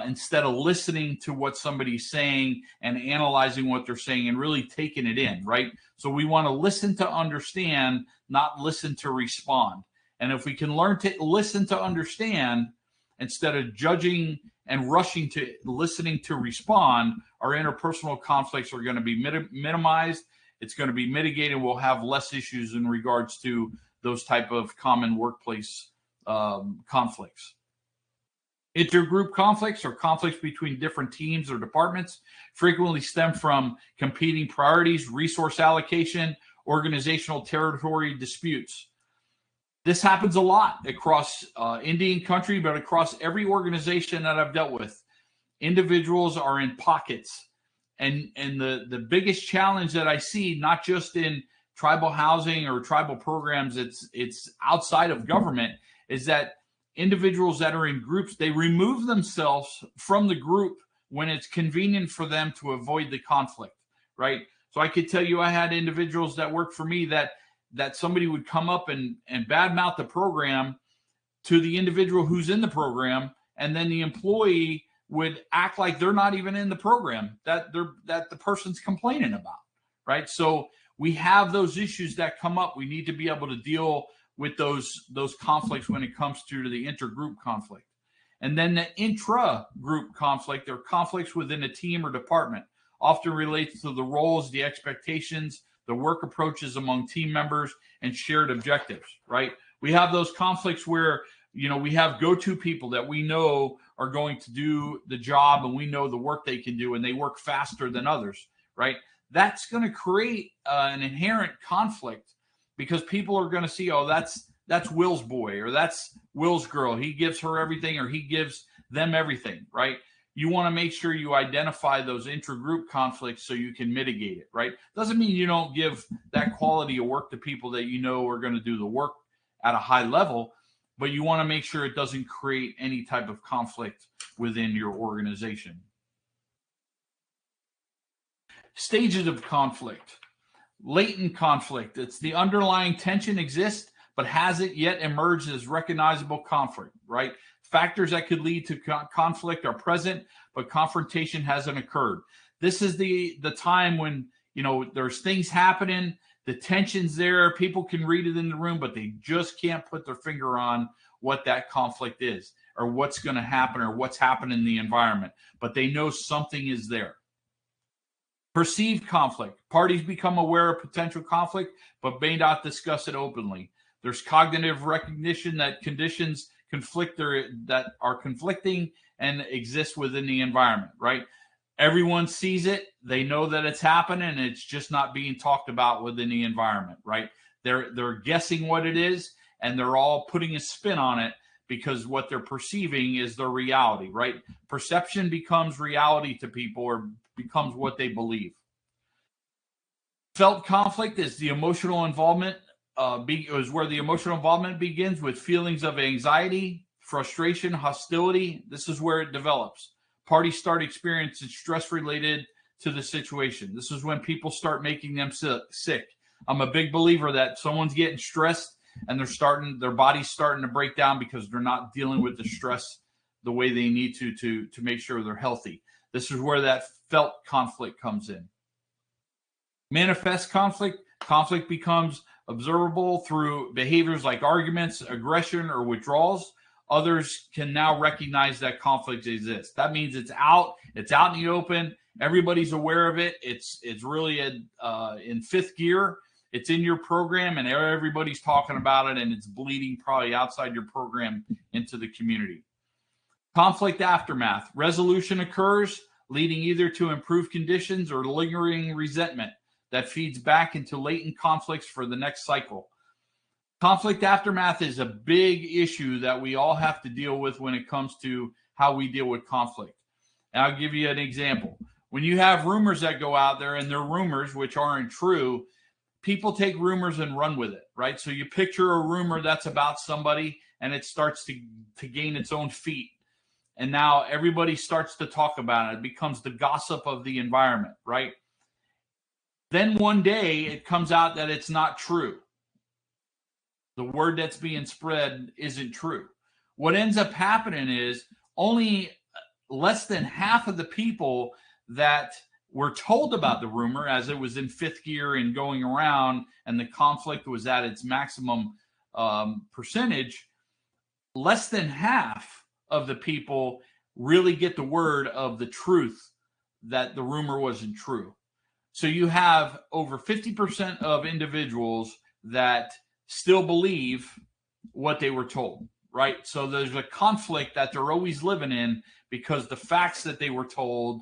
instead of listening to what somebody's saying and analyzing what they're saying and really taking it in, right? So we want to listen to understand, not listen to respond. And if we can learn to listen to understand instead of judging and rushing to listening to respond, our interpersonal conflicts are going to be minimized. It's going to be mitigated. We'll have less issues in regards to those type of common workplace conflicts. Intergroup conflicts or conflicts between different teams or departments frequently stem from competing priorities, resource allocation, organizational territory disputes. This happens a lot across Indian country, but across every organization that I've dealt with. Individuals are in pockets. And the biggest challenge that I see, not just in tribal housing or tribal programs, it's outside of government, is that individuals that are in groups, they remove themselves from the group when it's convenient for them to avoid the conflict, right? So I could tell you I had individuals that worked for me that somebody would come up and badmouth the program to the individual who's in the program, and then the employee would act like they're not even in the program that the person's complaining about, right? So we have those issues that come up. We need to be able to deal with those conflicts when it comes to the intergroup conflict. And then the intra-group conflict, or conflicts within a team or department, often relates to the roles, the expectations, the work approaches among team members, and shared objectives, right? We have those conflicts where, we have go-to people that we know are going to do the job, and we know the work they can do, and they work faster than others, right? That's going to create an inherent conflict, because people are going to see, oh, that's Will's boy, or that's Will's girl. He gives her everything, or he gives them everything, right? You want to make sure you identify those intra-group conflicts so you can mitigate it, right? Doesn't mean you don't give that quality of work to people that you know are going to do the work at a high level, but you want to make sure it doesn't create any type of conflict within your organization. Stages of conflict. Latent conflict. It's the underlying tension exists, but hasn't yet emerged as recognizable conflict, right? Factors that could lead to conflict are present, but confrontation hasn't occurred. This is the time when, there's things happening, the tension's there, people can read it in the room, but they just can't put their finger on what that conflict is, or what's going to happen, or what's happening in the environment, but they know something is there. Perceived conflict. Parties become aware of potential conflict, but may not discuss it openly. There's cognitive recognition that conditions that are conflicting and exist within the environment, right? Everyone sees it. They know that it's happening, and it's just not being talked about within the environment, right? They're guessing what it is, and they're all putting a spin on it, because what they're perceiving is their reality, right? Perception becomes reality to people, or becomes what they believe. Felt conflict is the emotional involvement, is where the emotional involvement begins with feelings of anxiety, frustration, hostility. This is where it develops. Parties start experiencing stress related to the situation. This is when people start making them sick. I'm a big believer that someone's getting stressed, and their body's starting to break down because they're not dealing with the stress the way they need to make sure they're healthy. This is where that felt conflict comes in. Manifest conflict. Conflict becomes observable through behaviors like arguments, aggression, or withdrawals. Others can now recognize that conflict exists. That means it's out in the open. Everybody's aware of it. It's really in fifth gear. It's in your program, and everybody's talking about it, and it's bleeding probably outside your program into the community. Conflict aftermath. Resolution occurs, leading either to improved conditions or lingering resentment that feeds back into latent conflicts for the next cycle. Conflict aftermath is a big issue that we all have to deal with when it comes to how we deal with conflict. And I'll give you an example. When you have rumors that go out there, and they're rumors which aren't true, people take rumors and run with it, right? So you picture a rumor that's about somebody, and it starts to gain its own feet. And now everybody starts to talk about it. It becomes the gossip of the environment, right? Then one day it comes out that it's not true. The word that's being spread isn't true. What ends up happening is only less than half of the people that were told about the rumor, as it was in fifth gear and going around, and the conflict was at its maximum percentage, less than half of the people really get the word of the truth that the rumor wasn't true. So you have over 50% of individuals that still believe what they were told, right? So there's a conflict that they're always living in, because the facts that they were told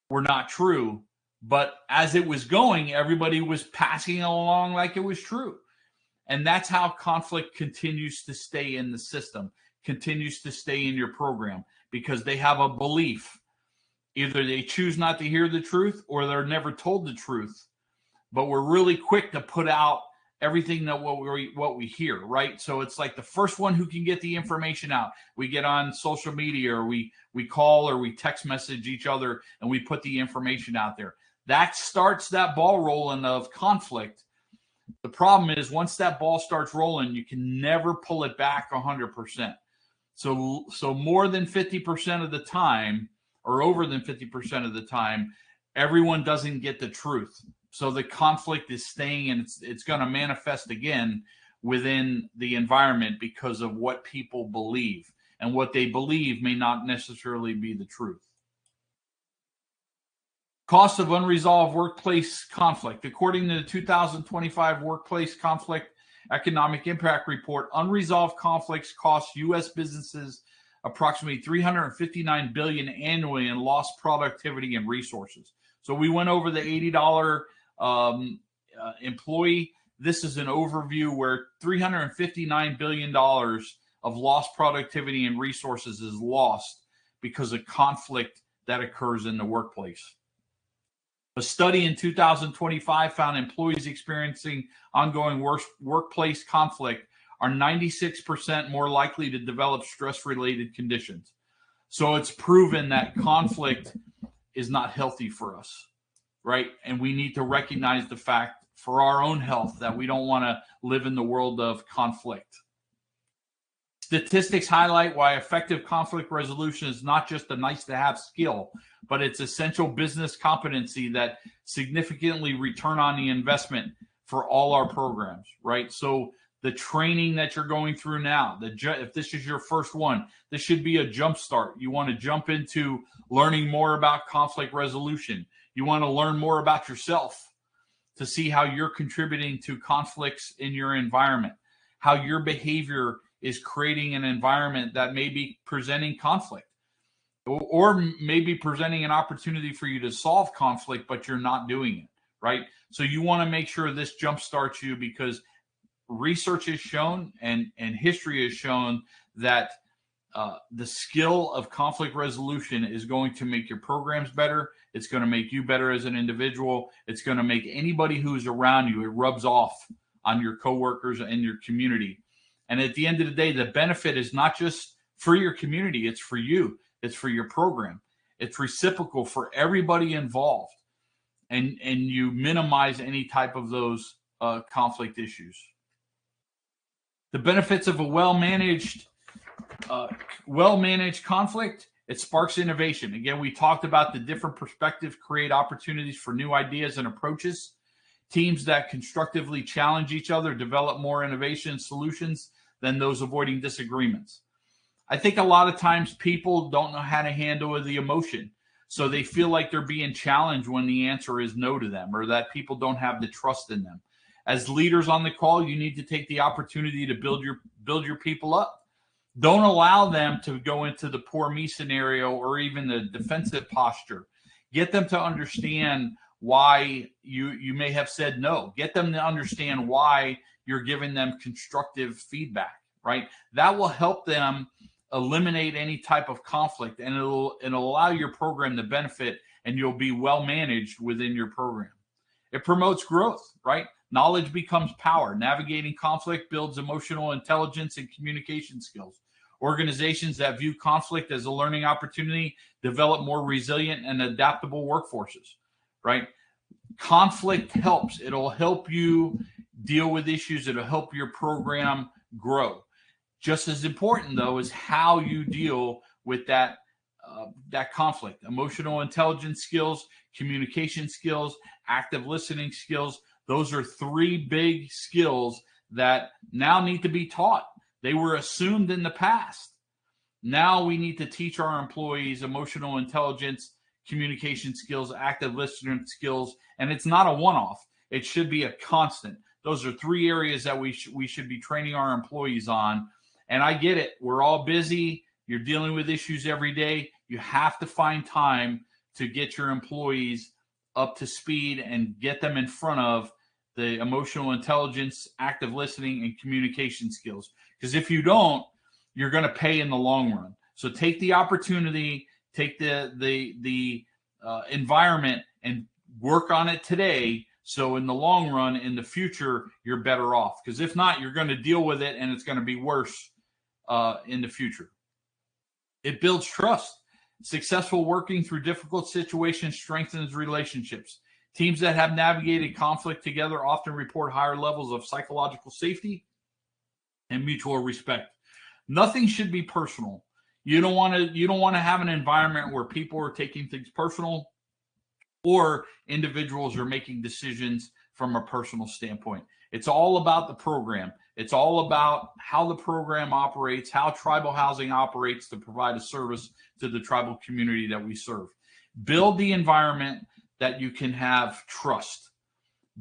were not true. But as it was going, everybody was passing it along like it was true. And that's how conflict continues to stay in the system, continues to stay in your program, because they have a belief. Either they choose not to hear the truth, or they're never told the truth. But we're really quick to put out everything that what we hear, right? So it's like the first one who can get the information out. We get on social media, or we call or we text message each other, and we put the information out there. That starts that ball rolling of conflict. The problem is once that ball starts rolling, you can never pull it back 100%. So more than 50% of the time, or over than 50% of the time, everyone doesn't get the truth. So the conflict is staying, and it's going to manifest again within the environment because of what people believe, and what they believe may not necessarily be the truth. Cost of unresolved workplace conflict. According to the 2025 Workplace Conflict Economic Impact Report, unresolved conflicts cost U.S. businesses approximately $359 billion annually in lost productivity and resources. So we went over the $80 employee. This is an overview where $359 billion of lost productivity and resources is lost because of conflict that occurs in the workplace. A study in 2025 found employees experiencing ongoing workplace conflict are 96% more likely to develop stress-related conditions. So it's proven that conflict is not healthy for us, right? And we need to recognize the fact for our own health that we don't want to live in the world of conflict. Statistics highlight why effective conflict resolution is not just a nice-to-have skill, but it's essential business competency that significantly return on the investment for all our programs, right? So the training that you're going through now, if this is your first one, this should be a jump start. You want to jump into learning more about conflict resolution. You want to learn more about yourself to see how you're contributing to conflicts in your environment, how your behavior is creating an environment that may be presenting conflict, or maybe presenting an opportunity for you to solve conflict, but you're not doing it, right? So you want to make sure this jumpstarts you, because research has shown and history has shown that the skill of conflict resolution is going to make your programs better. It's going to make you better as an individual. It's going to make anybody who's around you, it rubs off on your coworkers and your community. And at the end of the day, the benefit is not just for your community, it's for you. It's for your program. It's reciprocal for everybody involved. And you minimize any type of those conflict issues. The benefits of a well-managed conflict: it sparks innovation. Again, we talked about the different perspectives create opportunities for new ideas and approaches. Teams that constructively challenge each other develop more innovation solutions than those avoiding disagreements. I think a lot of times people don't know how to handle the emotion. So they feel like they're being challenged when the answer is no to them, or that people don't have the trust in them. As leaders on the call, you need to take the opportunity to build your people up. Don't allow them to go into the poor me scenario or even the defensive posture. Get them to understand why you may have said no. Get them to understand why you're giving them constructive feedback, right? That will help them eliminate any type of conflict, and it'll allow your program to benefit, and you'll be well managed within your program. It promotes growth, right? Knowledge becomes power. Navigating conflict builds emotional intelligence and communication skills. Organizations that view conflict as a learning opportunity develop more resilient and adaptable workforces, right? Conflict helps. It'll help you deal with issues. It'll help your program grow. Just as important, though, is how you deal with that conflict. Emotional intelligence skills, communication skills, active listening skills. Those are three big skills that now need to be taught. They were assumed in the past. Now we need to teach our employees emotional intelligence, communication skills, active listening skills, and it's not a one-off. It should be a constant. Those are three areas that we should be training our employees on. And I get it. We're all busy. You're dealing with issues every day. You have to find time to get your employees up to speed and get them in front of the emotional intelligence, active listening, and communication skills. Because if you don't, you're going to pay in the long run. So take the opportunity, take the environment, and work on it today So in the long run, in the future, you're better off, because if not, you're going to deal with it and it's going to be worse in the future. It builds trust. Successful working through difficult situations strengthens relationships. Teams that have navigated conflict together often report higher levels of psychological safety and mutual respect. Nothing should be personal. You don't want to have an environment where people are taking things personal, or individuals are making decisions from a personal standpoint. It's all about the program. It's all about how the program operates, how tribal housing operates to provide a service to the tribal community that we serve. Build the environment that you can have trust.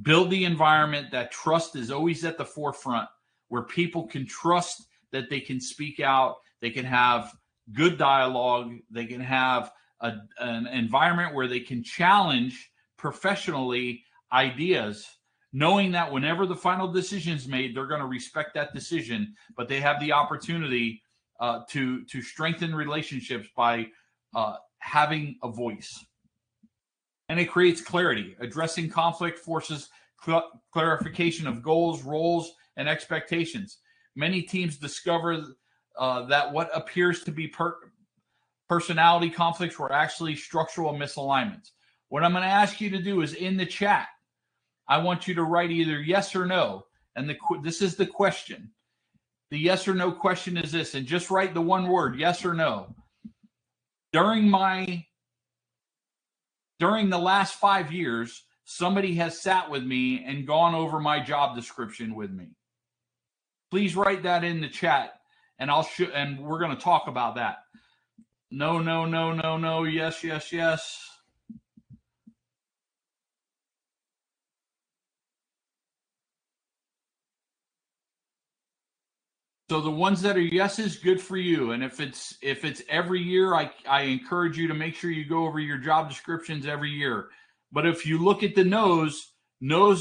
Build the environment that trust is always at the forefront, where people can trust that they can speak out, they can have good dialogue, they can have an environment where they can challenge professionally ideas, knowing that whenever the final decision is made, they're going to respect that decision, but they have the opportunity to strengthen relationships by having a voice. And it creates clarity. Addressing conflict forces clarification of goals, roles, and expectations. Many teams discover that what appears to be personality conflicts were actually structural misalignments. What I'm going to ask you to do is, in the chat, I want you to write either yes or no. And this is the question. The yes or no question is this, and just write the one word, yes or no. During the last 5 years, somebody has sat with me and gone over my job description with me. Please write that in the chat, and and we're going to talk about that. No, no, no, no, no, yes, yes, yes. So the ones that are yeses, good for you. And if it's every year, I encourage you to make sure you go over your job descriptions every year. But if you look at the no's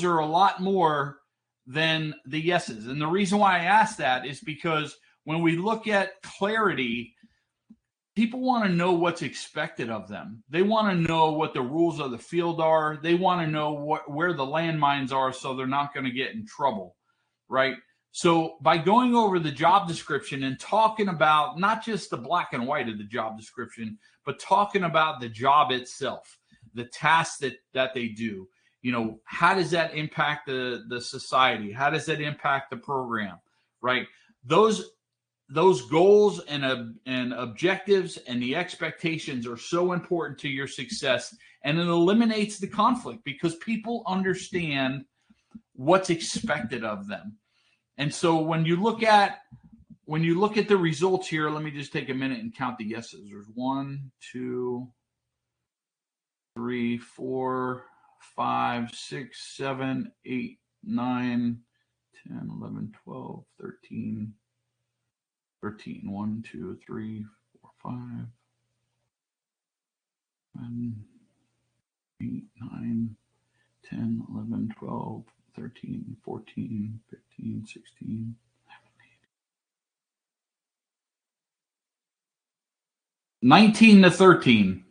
are a lot more than the yeses. And the reason why I ask that is because when we look at clarity, people want to know what's expected of them. They want to know what the rules of the field are. They want to know where the landmines are, so they're not going to get in trouble, right? So by going over the job description and talking about not just the black and white of the job description, but talking about the job itself, the tasks that they do, how does that impact the society? How does that impact the program, right? Those goals and objectives and the expectations are so important to your success, and it eliminates the conflict because people understand what's expected of them. And so when you look at the results here, let me just take a minute and count the yeses. There's 1, 2, 3, 4, 5, 6, 7, 8, 9, 10, 11, 12, 13. 1, 2, 3, 4, 5, 7, 8, 9, 10, 11, 12, 13, 14, 15, 16, 19 to 13.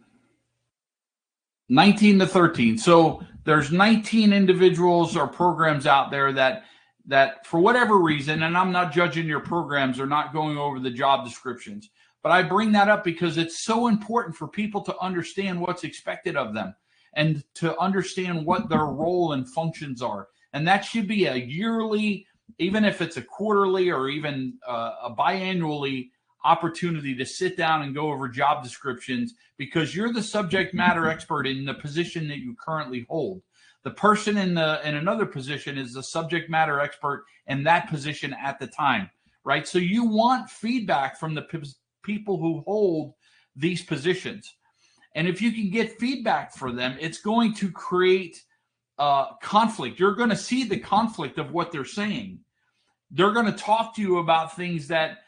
19 to 13. So there's 19 individuals or programs out there that for whatever reason, and I'm not judging your programs, are not going over the job descriptions. But I bring that up because it's so important for people to understand what's expected of them and to understand what their role and functions are. And that should be a yearly, even if it's a quarterly or even a biannually opportunity to sit down and go over job descriptions, because you're the subject matter expert in the position that you currently hold. The person in another position is the subject matter expert in that position at the time, right? So you want feedback from the people who hold these positions. And if you can get feedback for them, it's going to create conflict. You're going to see the conflict of what they're saying. They're going to talk to you about things that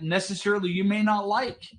necessarily you may not like.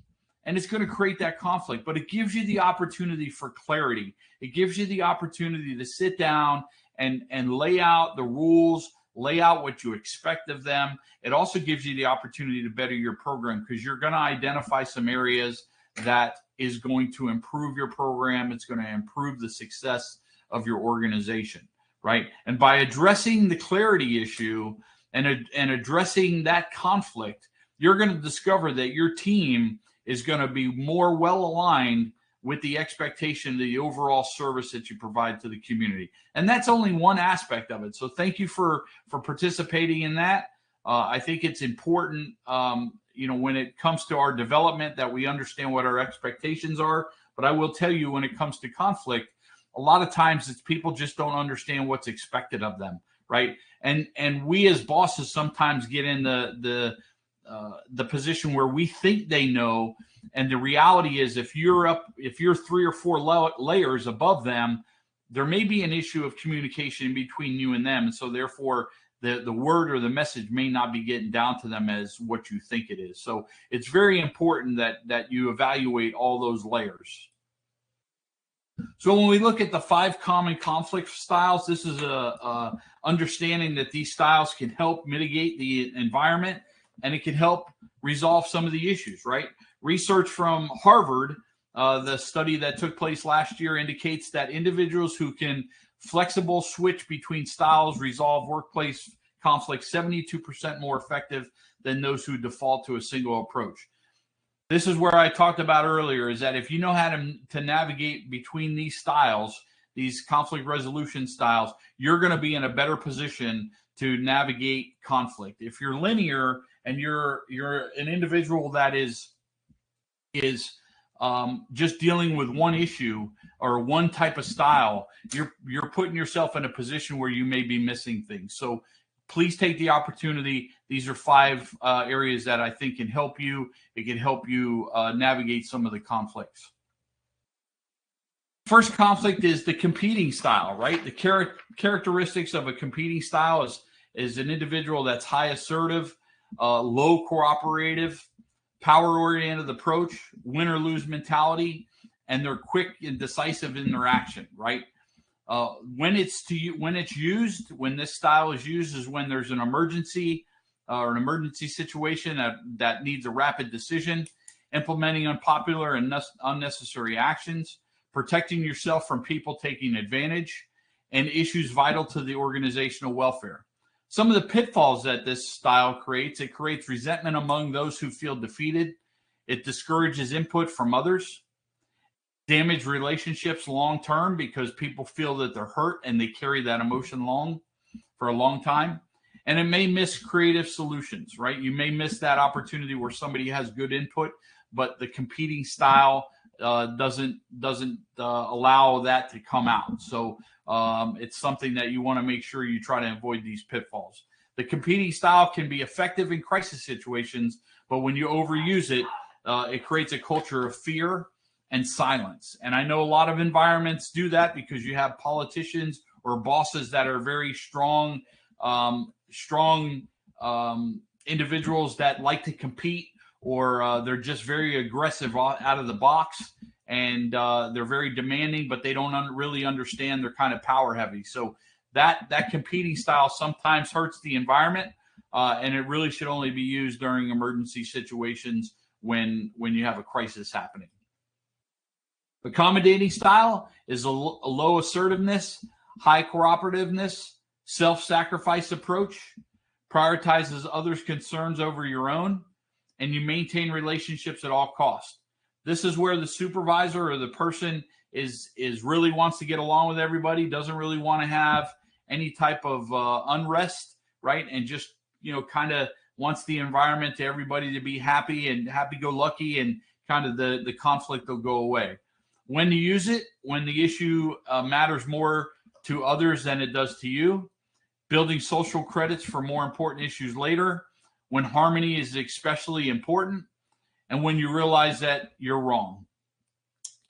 And it's going to create that conflict, but it gives you the opportunity for clarity. It gives you the opportunity to sit down and lay out the rules, lay out what you expect of them. It also gives you the opportunity to better your program, because you're going to identify some areas that is going to improve your program. It's going to improve the success of your organization, right? And by addressing the clarity issue and addressing that conflict, you're going to discover that your team is going to be more well aligned with the expectation of the overall service that you provide to the community. And that's only one aspect of it. So thank you for participating in that. I think it's important, when it comes to our development, that we understand what our expectations are. But I will tell you, when it comes to conflict, a lot of times it's people just don't understand what's expected of them, right? And we as bosses sometimes get in the position where we think they know, and the reality is, if you're 3 or 4 layers above them, there may be an issue of communication between you and them, and so therefore the word or the message may not be getting down to them as what you think it is. So it's very important that you evaluate all those layers. So when we look at the 5 common conflict styles, this is a understanding that these styles can help mitigate the environment, and it can help resolve some of the issues, right? Research from Harvard, the study that took place last year, indicates that individuals who can flexible switch between styles resolve workplace conflicts 72% more effective than those who default to a single approach. This is where I talked about earlier, is that if you know how to navigate between these styles, these conflict resolution styles, you're going to be in a better position to navigate conflict. If you're linear and you're an individual that is just dealing with one issue or one type of style, you're putting yourself in a position where you may be missing things. So please take the opportunity. These are 5 areas that I think can help you. It can help you navigate some of the conflicts. First conflict is the competing style, right? The characteristics of a competing style is an individual that's high assertive, low cooperative, power-oriented approach, win or lose mentality, and they're quick and decisive in their action, right? When this style is used, is when there's an emergency or an emergency situation that needs a rapid decision, implementing unpopular and unnecessary actions, protecting yourself from people taking advantage, and issues vital to the organizational welfare. Some of the pitfalls that this style creates: it creates resentment among those who feel defeated. It discourages input from others. Damage relationships long term because people feel that they're hurt and they carry that emotion for a long time. And it may miss creative solutions, right? You may miss that opportunity where somebody has good input, but the competing style doesn't allow that to come out. So it's something that you want to make sure you try to avoid these pitfalls. The competing style can be effective in crisis situations, but when you overuse it, it creates a culture of fear and silence. And I know a lot of environments do that because you have politicians or bosses that are very strong individuals that like to compete, or they're just very aggressive out of the box, and they're very demanding, but they don't really understand. They're kind of power heavy. So that competing style sometimes hurts the environment, and it really should only be used during emergency situations when you have a crisis happening. Accommodating style is a low assertiveness, high cooperativeness, self-sacrifice approach, prioritizes others' concerns over your own, and you maintain relationships at all costs. This is where the supervisor or the person is really wants to get along with everybody, doesn't really want to have any type of unrest, right? And just, kind of wants the environment to everybody to be happy and happy-go-lucky, and kind of the conflict will go away. When to use it: when the issue matters more to others than it does to you, building social credits for more important issues later, when harmony is especially important, and when you realize that you're wrong.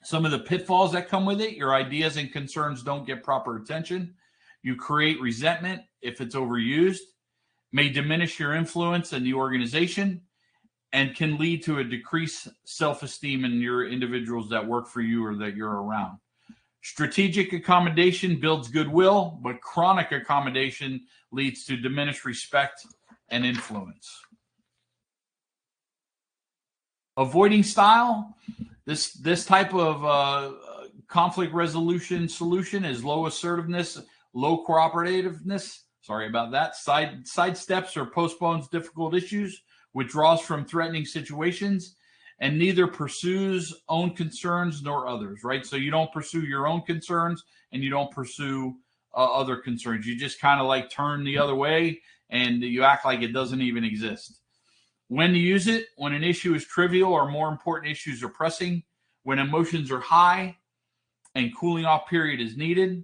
Some of the pitfalls that come with it: your ideas and concerns don't get proper attention. You create resentment if it's overused, may diminish your influence in the organization, and can lead to a decreased self-esteem in your individuals that work for you or that you're around. Strategic accommodation builds goodwill, but chronic accommodation leads to diminished respect and influence. Avoiding style: this type of conflict resolution solution is low assertiveness, low cooperativeness, sorry about that, sidesteps or postpones difficult issues, withdraws from threatening situations, and neither pursues own concerns nor others, right? So you don't pursue your own concerns and you don't pursue other concerns. You just kind of like turn the other way and you act like it doesn't even exist. When to use it: when an issue is trivial or more important issues are pressing, when emotions are high and cooling off period is needed,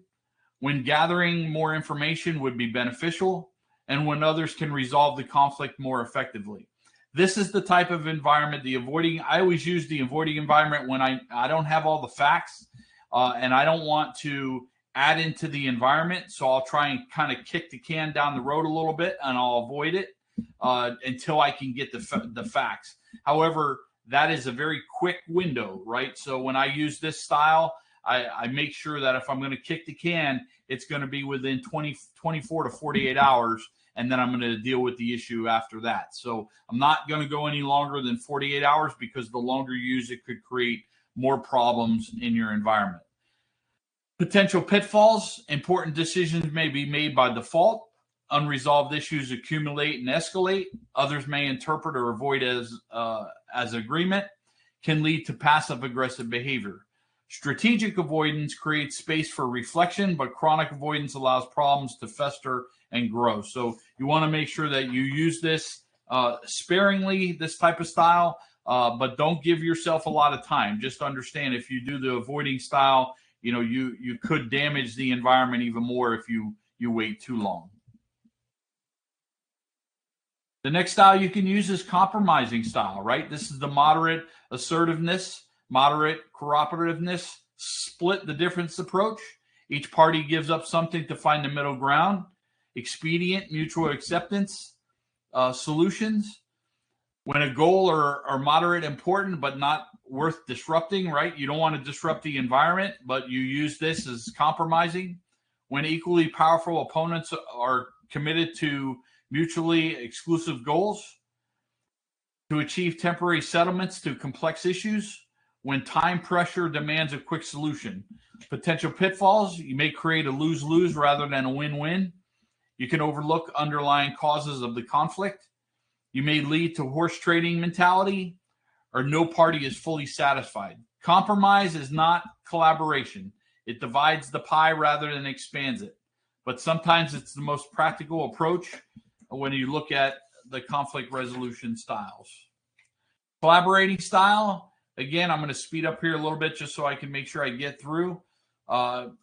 when gathering more information would be beneficial, and when others can resolve the conflict more effectively. This is the type of environment, I always use the avoiding environment when I don't have all the facts and I don't want to add into the environment. So I'll try and kind of kick the can down the road a little bit and I'll avoid it until I can get the facts. However, that is a very quick window, right? So when I use this style, I make sure that if I'm going to kick the can, it's going to be within 24 to 48 hours. And then I'm going to deal with the issue after that. So I'm not going to go any longer than 48 hours because the longer you use it could create more problems in your environment. Potential pitfalls: important decisions may be made by default. Unresolved issues accumulate and escalate. Others may interpret or avoid as agreement. Can lead to passive aggressive behavior. Strategic avoidance creates space for reflection, but chronic avoidance allows problems to fester and grow. So you want to make sure that you use this sparingly, this type of style, but don't give yourself a lot of time. Just understand, if you do the avoiding style, you could damage the environment even more if you wait too long. The next style you can use is compromising style, right? This is the moderate assertiveness, moderate cooperativeness, split the difference approach. Each party gives up something to find the middle ground. Expedient mutual acceptance solutions. When a goal are moderate important but not worth disrupting, right? You don't want to disrupt the environment, but you use this as compromising. When equally powerful opponents are committed to mutually exclusive goals. To achieve temporary settlements to complex issues. When time pressure demands a quick solution. Potential pitfalls: you may create a lose-lose rather than a win-win. You can overlook underlying causes of the conflict. You may lead to horse trading mentality, or no party is fully satisfied. Compromise is not collaboration. It divides the pie rather than expands it. But sometimes it's the most practical approach when you look at the conflict resolution styles. Collaborating style: again, I'm going to speed up here a little bit just so I can make sure I get through.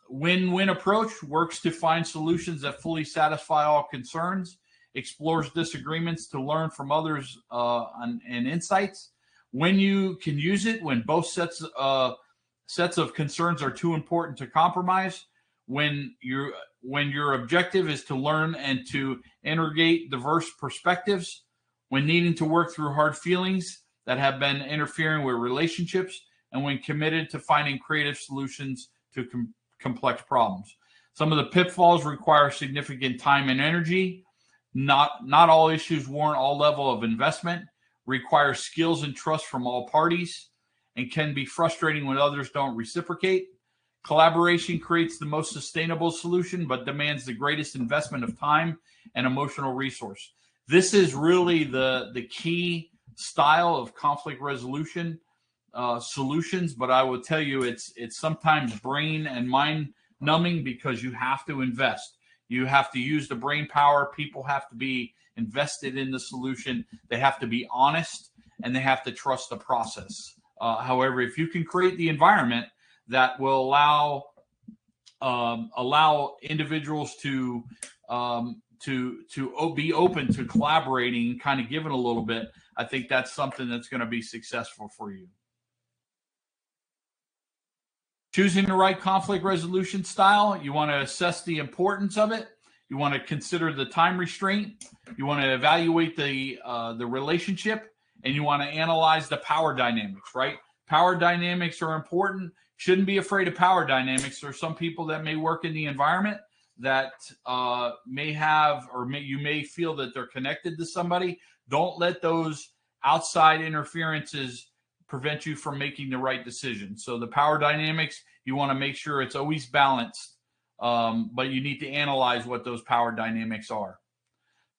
Win-win approach: works to find solutions that fully satisfy all concerns, explores disagreements to learn from others and insights. When you can use it: when both sets of concerns are too important to compromise. When your objective is to learn and to integrate diverse perspectives. When needing to work through hard feelings that have been interfering with relationships, and when committed to finding creative solutions to complex problems. Some of the pitfalls: require significant time and energy. Not all issues warrant all level of investment. Require skills and trust from all parties, and can be frustrating when others don't reciprocate. Collaboration creates the most sustainable solution, but demands the greatest investment of time and emotional resource. This is really the key style of conflict resolution solutions, but I will tell you, it's sometimes brain and mind numbing because you have to invest. You have to use the brain power. People have to be invested in the solution. They have to be honest, and they have to trust the process. However, if you can create the environment that will allow individuals to be open to collaborating and kind of giving a little bit, I think that's something that's going to be successful for you. Choosing the right conflict resolution style: you want to assess the importance of it. You want to consider the time restraint. You want to evaluate the relationship, and you want to analyze the power dynamics, right? Power dynamics are important. Shouldn't be afraid of power dynamics. There are some people that may work in the environment that may have, you may feel that they're connected to somebody. Don't let those outside interferences prevent you from making the right decision. So the power dynamics, you want to make sure it's always balanced but you need to analyze what those power dynamics are.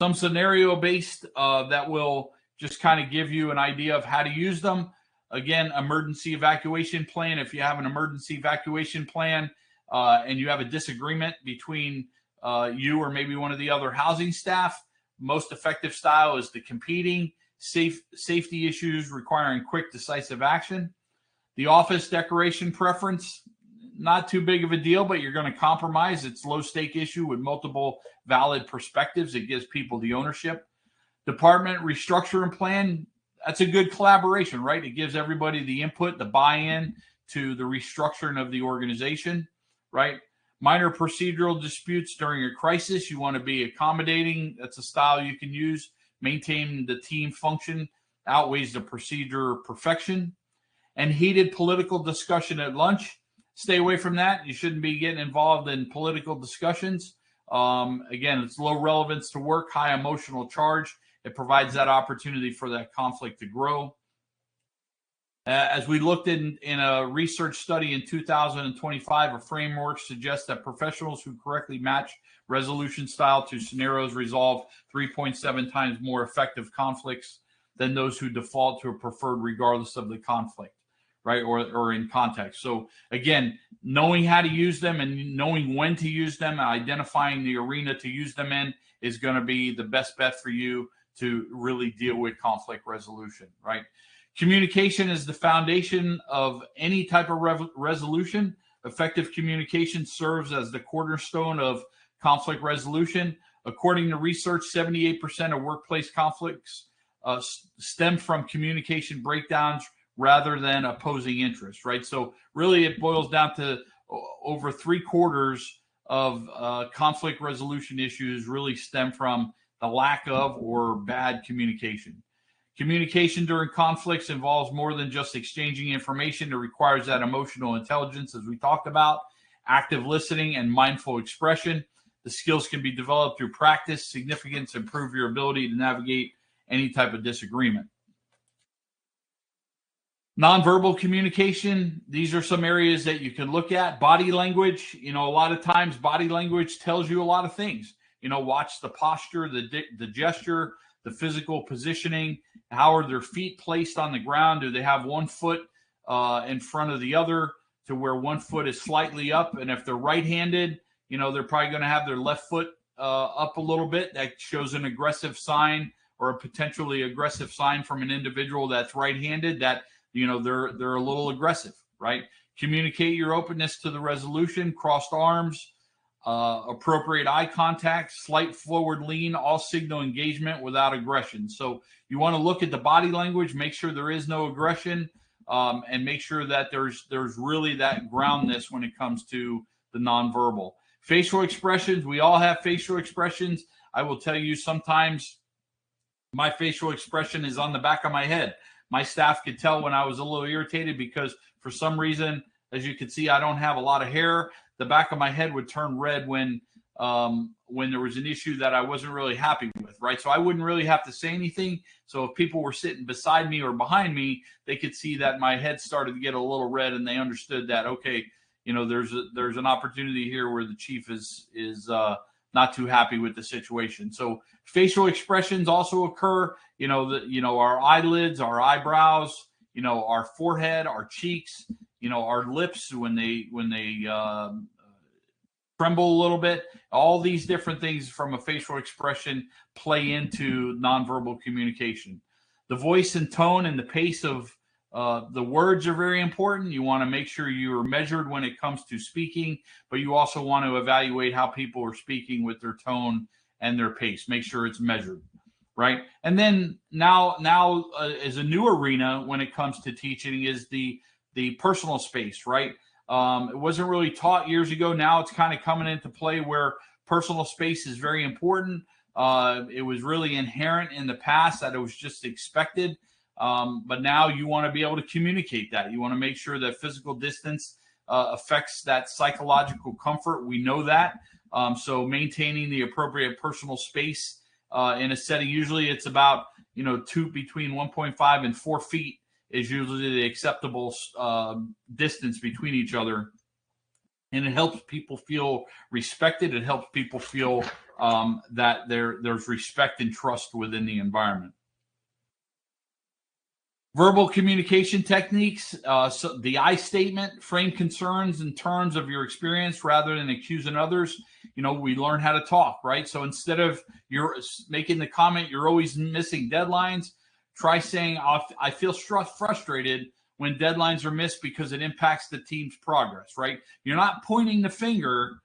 Some scenario-based that will just kind of give you an idea of how to use them. Again, emergency evacuation plan. If you have an emergency evacuation plan and you have a disagreement between you or maybe one of the other housing staff, most effective style is the competing safety issues requiring quick, decisive action. The office decoration preference, not too big of a deal, but you're going to compromise. It's low-stake issue with multiple valid perspectives. It gives people the ownership. Department restructuring plan, that's a good collaboration, right? It gives everybody the input, the buy-in to the restructuring of the organization, right? Minor procedural disputes during a crisis, you want to be accommodating. That's a style you can use. Maintain the team function outweighs the procedure perfection. And heated political discussion at lunch, stay away from that. You shouldn't be getting involved in political discussions. Again, it's low relevance to work, high emotional charge. It provides that opportunity for that conflict to grow. As we looked in a research study in 2025, a framework suggests that professionals who correctly match resolution style to scenarios resolve 3.7 times more effective conflicts than those who default to a preferred regardless of the conflict, right, or in context. So again, knowing how to use them and knowing when to use them and identifying the arena to use them in is going to be the best bet for you to really deal with conflict resolution, right? Communication is the foundation of any type of resolution. Effective communication serves as the cornerstone of conflict resolution. According to research, 78% of workplace conflicts stem from communication breakdowns rather than opposing interests, right? So really it boils down to over 3/4 of conflict resolution issues really stem from the lack of or bad communication. Communication during conflicts involves more than just exchanging information. It requires that emotional intelligence, as we talked about, active listening, and mindful expression. The skills can be developed through practice. Significance improve your ability to navigate any type of disagreement. Nonverbal communication, these are some areas that you can look at. Body language, a lot of times body language tells you a lot of things. Watch the posture, the gesture, the physical positioning. How are their feet placed on the ground? Do they have one foot in front of the other to where one foot is slightly up? And if they're right-handed, they're probably going to have their left foot up a little bit. That shows an aggressive sign or a potentially aggressive sign from an individual that's right-handed that, they're a little aggressive, right? Communicate your openness to the resolution, crossed arms, appropriate eye contact, slight forward lean, all signal engagement without aggression. So you want to look at the body language, make sure there is no aggression, and make sure that there's really that groundness when it comes to the nonverbal. Facial expressions, we all have facial expressions. I will tell you sometimes my facial expression is on the back of my head. My staff could tell when I was a little irritated because for some reason, as you can see, I don't have a lot of hair. The back of my head would turn red when there was an issue that I wasn't really happy with, right? So I wouldn't really have to say anything. So if people were sitting beside me or behind me, they could see that my head started to get a little red, and they understood that, okay, there's an opportunity here where the chief is not too happy with the situation. So facial expressions also occur. Our eyelids, our eyebrows, our forehead, our cheeks. Our lips when they tremble a little bit. All these different things from a facial expression play into nonverbal communication. The voice and tone and the pace of the words are very important. You want to make sure you're measured when it comes to speaking, but you also want to evaluate how people are speaking with their tone and their pace. Make sure it's measured, right? And then now as a new arena when it comes to teaching is the personal space, right? It wasn't really taught years ago. Now it's kind of coming into play where personal space is very important. It was really inherent in the past that it was just expected. But now you want to be able to communicate that. You want to make sure that physical distance affects that psychological comfort. We know that. So maintaining the appropriate personal space in a setting, usually it's about, between 1.5 and 4 feet is usually the acceptable distance between each other. And it helps people feel respected. It helps people feel that there's respect and trust within the environment. Verbal communication techniques. So the I statement: frame concerns in terms of your experience rather than accusing others. We learn how to talk, right? So instead of you're making the comment, you're always missing deadlines, try saying, I feel frustrated when deadlines are missed because it impacts the team's progress, right? You're not pointing the finger,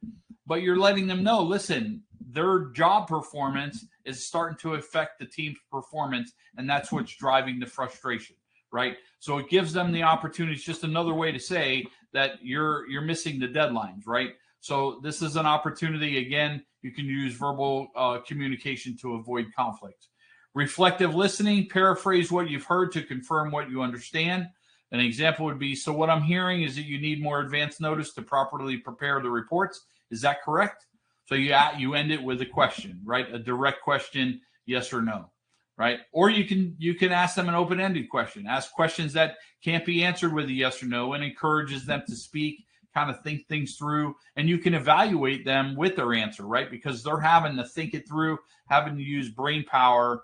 but you're letting them know, listen, their job performance is starting to affect the team's performance, and that's what's driving the frustration, right? So it gives them the opportunity. It's just another way to say that you're missing the deadlines, right? So this is an opportunity. Again, you can use verbal communication to avoid conflict. Reflective listening: paraphrase what you've heard to confirm what you understand. An example would be, so what I'm hearing is that you need more advance notice to properly prepare the reports. Is that correct? So you end it with a question, right? A direct question, yes or no, right? Or you can ask them an open-ended question. Ask questions that can't be answered with a yes or no, and encourages them to speak, kind of think things through, and you can evaluate them with their answer, right? Because they're having to think it through, having to use brain power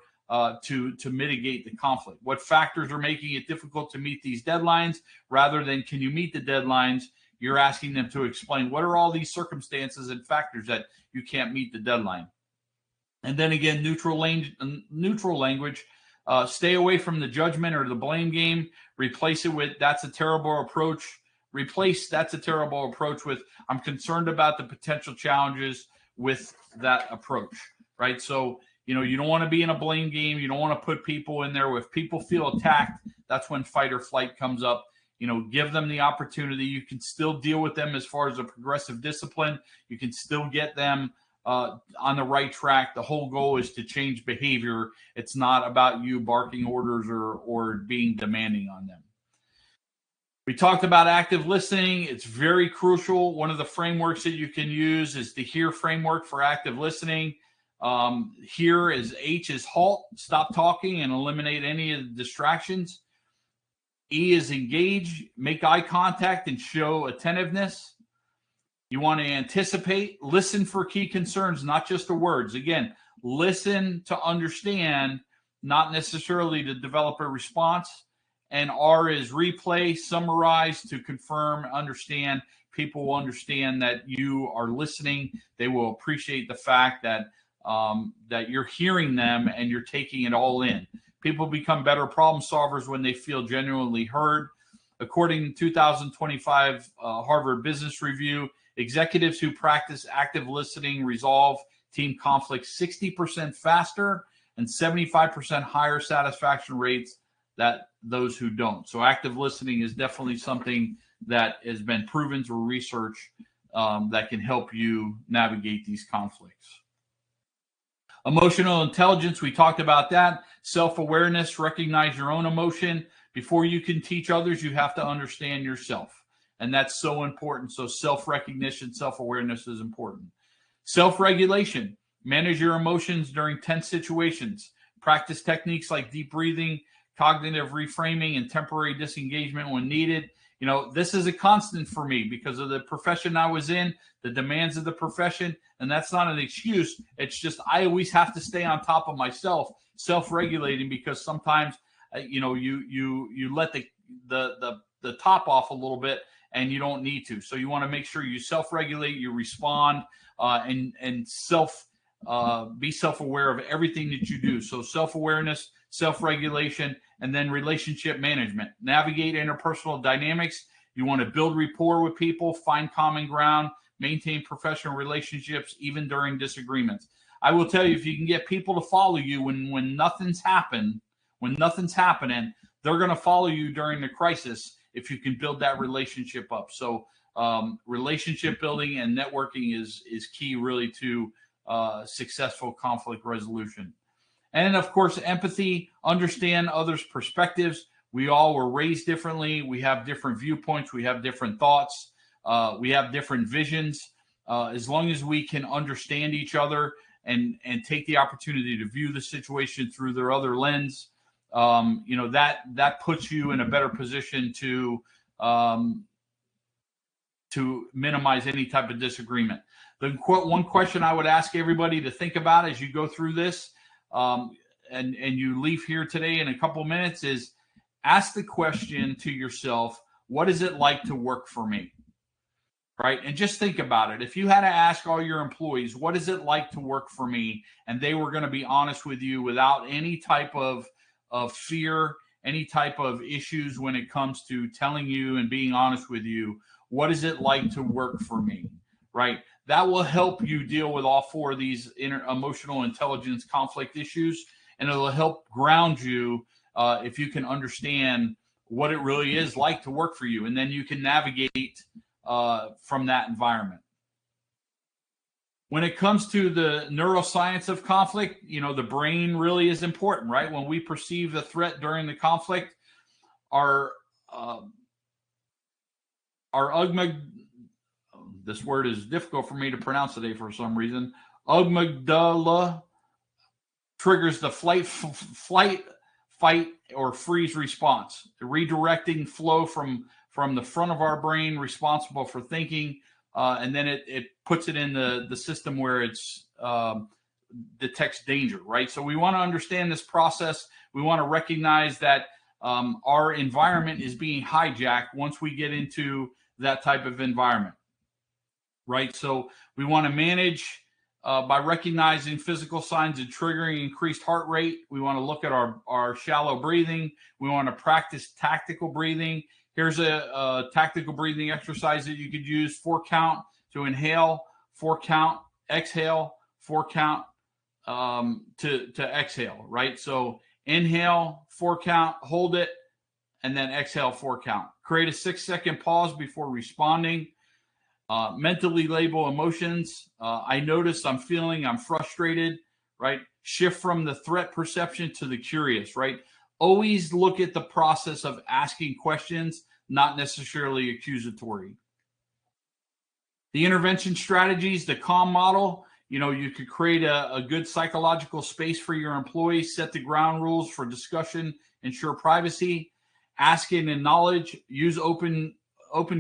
to mitigate the conflict. What factors are making it difficult to meet these deadlines? Rather than can you meet the deadlines, you're asking them to explain what are all these circumstances and factors that you can't meet the deadline. And then again, neutral language. Stay away from the judgment or the blame game. Replace it with that's a terrible approach. Replace that's a terrible approach with I'm concerned about the potential challenges with that approach, right? So you don't want to be in a blame game. You don't want to put people in there. If people feel attacked, that's when fight or flight comes up. Give them the opportunity. You can still deal with them as far as a progressive discipline. You can still get them on the right track. The whole goal is to change behavior. It's not about you barking orders or being demanding on them. We talked about active listening. It's very crucial. One of the frameworks that you can use is the HEAR framework for active listening. Here is H is halt, stop talking, and eliminate any of the distractions. E is engage, make eye contact, and show attentiveness. You want to anticipate, listen for key concerns, not just the words. Again, listen to understand, not necessarily to develop a response. And R is replay, summarize, to confirm, understand. People will understand that you are listening. They will appreciate the fact that you're hearing them and you're taking it all in. People become better problem solvers when they feel genuinely heard. According to 2025 Harvard Business Review, executives who practice active listening resolve team conflicts 60% faster and 75% higher satisfaction rates than those who don't. So active listening is definitely something that has been proven through research that can help you navigate these conflicts. Emotional intelligence, we talked about that. Self-awareness, recognize your own emotion. Before you can teach others, you have to understand yourself. And that's so important. So self-recognition, self-awareness is important. Self-regulation, manage your emotions during tense situations. Practice techniques like deep breathing, cognitive reframing, and temporary disengagement when needed. This is a constant for me because of the profession I was in, the demands of the profession, and that's not an excuse. It's just I always have to stay on top of myself, self-regulating, because sometimes you let the top off a little bit and you don't need to. So you want to make sure you self-regulate, you respond, and be self-aware of everything that you do. So self-awareness, self-regulation, and then relationship management. Navigate interpersonal dynamics. You want to build rapport with people, find common ground, maintain professional relationships, even during disagreements. I will tell you, if you can get people to follow you when nothing's happening, they're going to follow you during the crisis if you can build that relationship up. So relationship building and networking is key really to successful conflict resolution. And of course, empathy, understand others' perspectives. We all were raised differently. We have different viewpoints. We have different thoughts. We have different visions. As long as we can understand each other and take the opportunity to view the situation through their other lens, that puts you in a better position to to minimize any type of disagreement. The one question I would ask everybody to think about as you go through this, and you leave here today in a couple minutes, is ask the question to yourself, what is it like to work for me? Right? And just think about it. If you had to ask all your employees, what is it like to work for me? And they were going to be honest with you without any type of fear, any type of issues when it comes to telling you and being honest with you, what is it like to work for me? Right? That will help you deal with all four of these emotional intelligence conflict issues, and it'll help ground you if you can understand what it really is like to work for you, and then you can navigate from that environment. When it comes to the neuroscience of conflict, the brain really is important, right? When we perceive a threat during the conflict, our this word is difficult for me to pronounce today for some reason. Amygdala triggers the flight, fight, or freeze response, redirecting flow from the front of our brain responsible for thinking, and then it puts it in the system where it's detects danger, right? So we want to understand this process. We want to recognize that our environment is being hijacked once we get into that type of environment, right? So we want to manage by recognizing physical signs of triggering increased heart rate. We want to look at our shallow breathing. We want to practice tactical breathing. Here's a tactical breathing exercise that you could use: 4 count to inhale, 4 count, exhale, 4 count to exhale, right? So inhale, 4 count, hold it, and then exhale, 4 count. Create a 6-second pause before responding. Mentally label emotions. I notice, I'm feeling, I'm frustrated, right? Shift from the threat perception to the curious, right? Always look at the process of asking questions, not necessarily accusatory. The intervention strategies, the CALM model, you could create a good psychological space for your employees, set the ground rules for discussion, ensure privacy, asking and knowledge, use open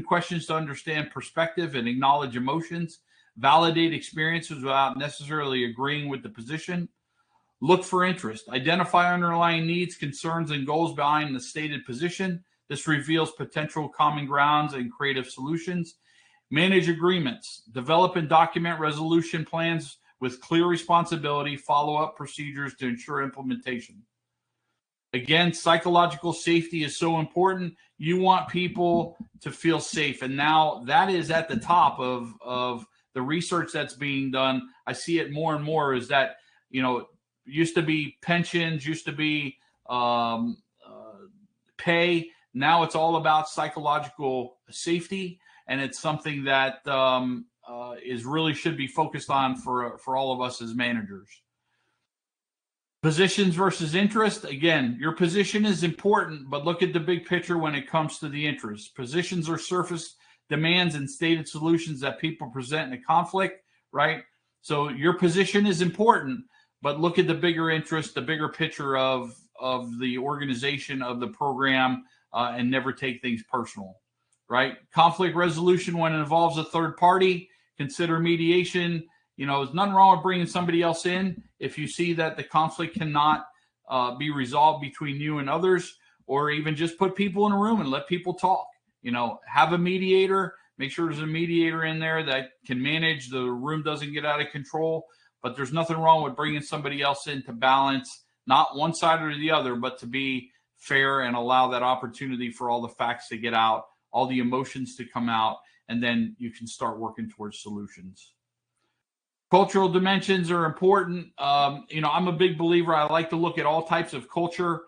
questions to understand perspective and acknowledge emotions, validate experiences without necessarily agreeing with the position. Look for interest. Identify underlying needs, concerns, and goals behind the stated position. This reveals potential common grounds and creative solutions. Manage agreements. Develop and document resolution plans with clear responsibility, follow-up procedures to ensure implementation. Again, psychological safety is so important. You want people to feel safe. And now that is at the top of the research that's being done. I see it more and more is that, used to be pensions, used to be pay. Now it's all about psychological safety, and it's something that is really should be focused on for all of us as managers. Positions versus interest. Again, your position is important, but look at the big picture when it comes to the interest. Positions are surface demands and stated solutions that people present in a conflict, right? So your position is important, but look at the bigger interest, the bigger picture of the organization, of the program, and never take things personal, right? Conflict resolution when it involves a third party, consider mediation. There's nothing wrong with bringing somebody else in if you see that the conflict cannot be resolved between you and others, or even just put people in a room and let people talk. Have a mediator. Make sure there's a mediator in there that can manage, the room doesn't get out of control. But there's nothing wrong with bringing somebody else in to balance, not one side or the other, but to be fair and allow that opportunity for all the facts to get out, all the emotions to come out, and then you can start working towards solutions. Cultural dimensions are important. I'm a big believer. I like to look at all types of culture.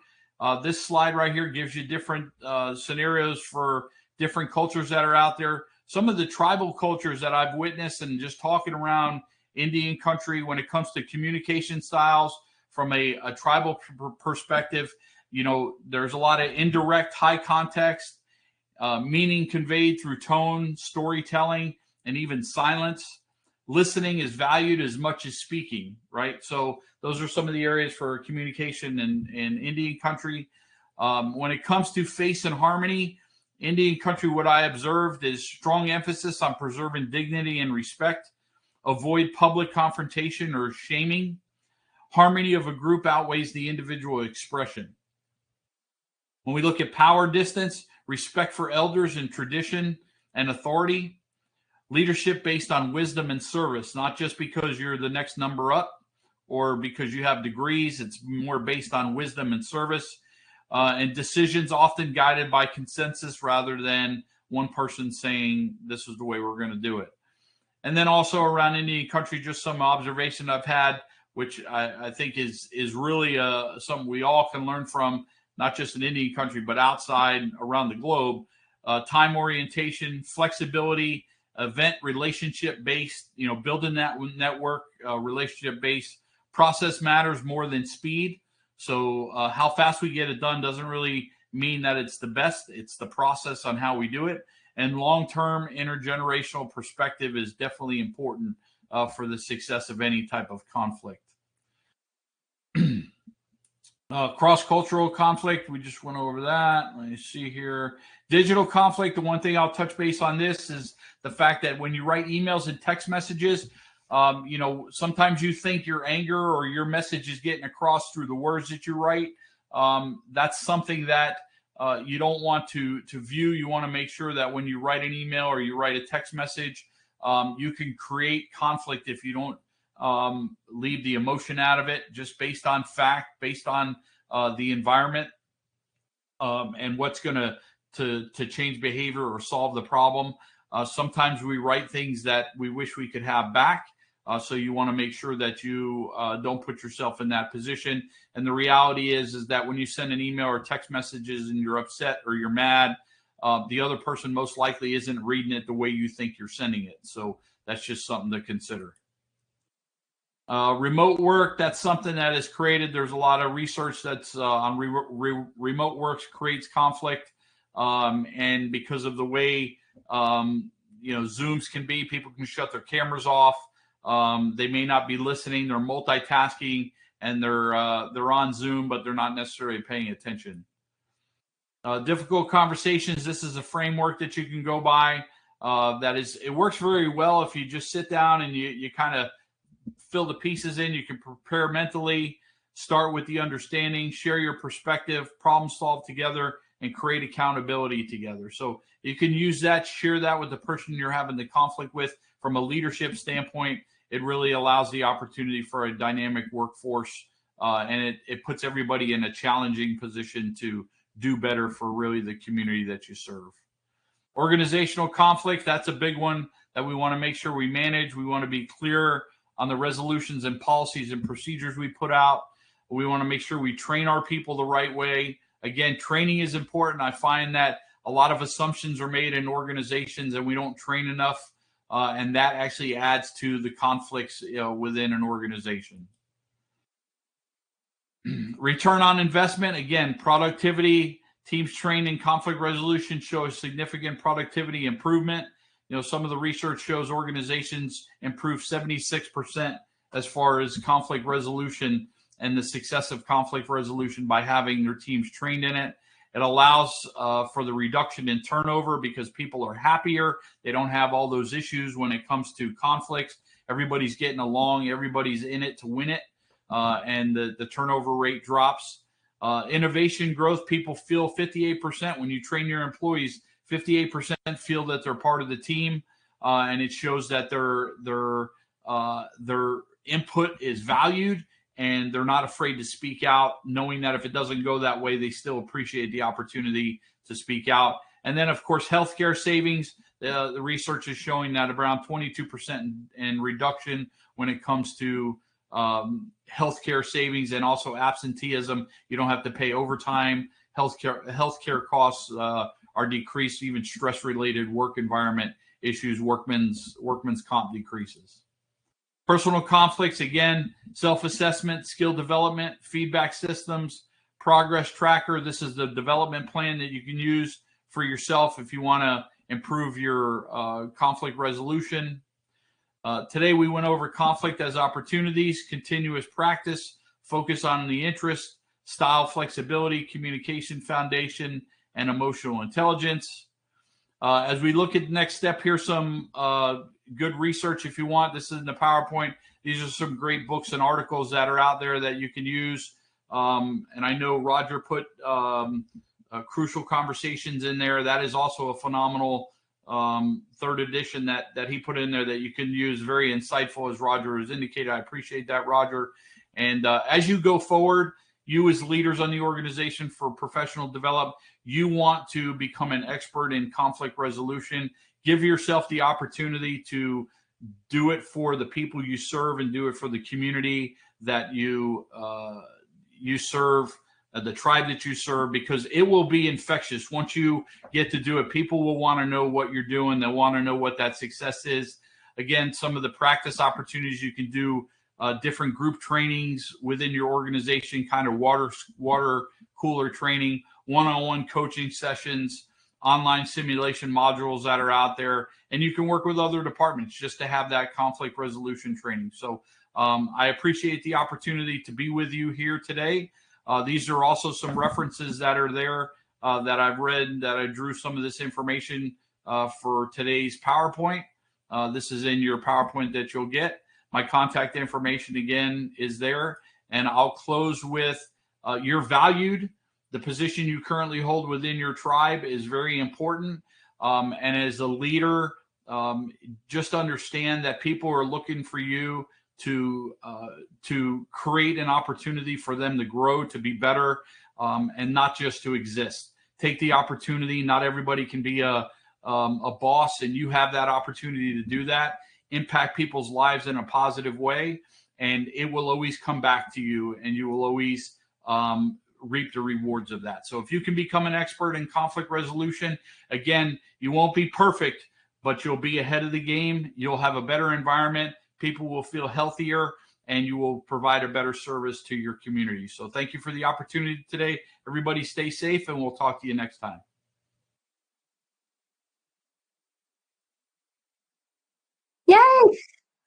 This slide right here gives you different scenarios for different cultures that are out there. Some of the tribal cultures that I've witnessed and just talking around Indian country when it comes to communication styles from a tribal perspective, there's a lot of indirect high context, meaning conveyed through tone, storytelling, and even silence. Listening is valued as much as speaking, right? So those are some of the areas for communication in Indian country. When it comes to face and harmony, Indian country, what I observed is strong emphasis on preserving dignity and respect, avoid public confrontation or shaming. Harmony of a group outweighs the individual expression. When we look at power distance, respect for elders and tradition and authority, leadership based on wisdom and service, not just because you're the next number up or because you have degrees. It's more based on wisdom and service, and decisions often guided by consensus rather than one person saying this is the way we're going to do it. And then also around Indian country, just some observation I've had, which I think is really something we all can learn from, not just in Indian country, but outside around the globe. Time orientation, flexibility, event relationship based, building that network relationship based. Process matters more than speed. So how fast we get it done doesn't really mean that it's the best. It's the process on how we do it. And long-term intergenerational perspective is definitely important for the success of any type of conflict. Cross-cultural conflict, we just went over that. Let me see here. Digital conflict, the one thing I'll touch base on this is the fact that when you write emails and text messages, sometimes you think your anger or your message is getting across through the words that you write. That's something that you don't want to view. You want to make sure that when you write an email or you write a text message, you can create conflict if you don't leave the emotion out of it, just based on fact, based on the environment, and what's going to change behavior or solve the problem. Sometimes we write things that we wish we could have back. So you want to make sure that you don't put yourself in that position. And the reality is that when you send an email or text messages and you're upset or you're mad, the other person most likely isn't reading it the way you think you're sending it. So that's just something to consider. Remote work, that's something that is created. There's a lot of research that's on remote work creates conflict. And because of the way, Zooms can be, people can shut their cameras off. They may not be listening. They're multitasking and they're on Zoom, but they're not necessarily paying attention. Difficult conversations. This is a framework that you can go by. It works very well if you just sit down and you kind of fill the pieces in. You can prepare mentally, start with the understanding, share your perspective, problem solve together, and create accountability together. So you can use that, share that with the person you're having the conflict with. From a leadership standpoint, it really allows the opportunity for a dynamic workforce, and it puts everybody in a challenging position to do better for really the community that you serve. Organizational conflict, that's a big one that we want to make sure we manage. We want to be clear on the resolutions and policies and procedures we put out. We want to make sure we train our people the right way. Again, training is important. I find that a lot of assumptions are made in organizations and we don't train enough, and that actually adds to the conflicts within an organization. Return on investment, again, productivity. Teams trained in conflict resolution show a significant productivity improvement. Some of the research shows organizations improve 76% as far as conflict resolution and the success of conflict resolution by having their teams trained in it. It allows for the reduction in turnover because people are happier. They don't have all those issues when it comes to conflicts. Everybody's getting along. Everybody's in it to win it. And the turnover rate drops. Innovation growth, people feel 58% when you train your employees. 58% feel that they're part of the team, and it shows that their input is valued, and they're not afraid to speak out, knowing that if it doesn't go that way, they still appreciate the opportunity to speak out. And then, of course, healthcare savings. The research is showing that around 22% in reduction when it comes to healthcare savings and also absenteeism. You don't have to pay overtime. Healthcare costs are decreased. Even stress-related work environment issues, workman's comp decreases. Personal conflicts, again, self-assessment, skill development, feedback systems, progress tracker. This is the development plan that you can use for yourself if you want to improve your conflict resolution. Today, we went over conflict as opportunities, continuous practice, focus on the interest, style flexibility, communication foundation, and emotional intelligence. As we look at the next step, here's some good research if you want. This is in the PowerPoint. These are some great books and articles that are out there that you can use. And I know Roger put Crucial Conversations in there. That is also a phenomenal third edition that he put in there that you can use. Very insightful, as Roger has indicated. I appreciate that, Roger. And as you go forward, you as leaders on the organization for professional development, you want to become an expert in conflict resolution. Give yourself the opportunity to do it for the people you serve and do it for the community that you serve, the tribe that you serve, because it will be infectious. Once you get to do it, people will want to know what you're doing. They'll want to know what that success is. Again, some of the practice opportunities you can do, different group trainings within your organization, kind of water cooler training, one-on-one coaching sessions, online simulation modules that are out there, and you can work with other departments just to have that conflict resolution training. So I appreciate the opportunity to be with you here today. These are also some references that are there that I've read, that I drew some of this information for today's PowerPoint. This is in your PowerPoint that you'll get. My contact information, again, is there. And I'll close with you're valued. The position you currently hold within your tribe is very important. And as a leader, just understand that people are looking for you to create an opportunity for them to grow, to be better, and not just to exist. Take the opportunity. Not everybody can be a boss, and you have that opportunity to do that. Impact people's lives in a positive way, and it will always come back to you, and you will always reap the rewards of that. So if you can become an expert in conflict resolution, again, you won't be perfect, but you'll be ahead of the game. You'll have a better environment. People will feel healthier, and you will provide a better service to your community. So thank you for the opportunity today. Everybody stay safe, and we'll talk to you next time. Yay!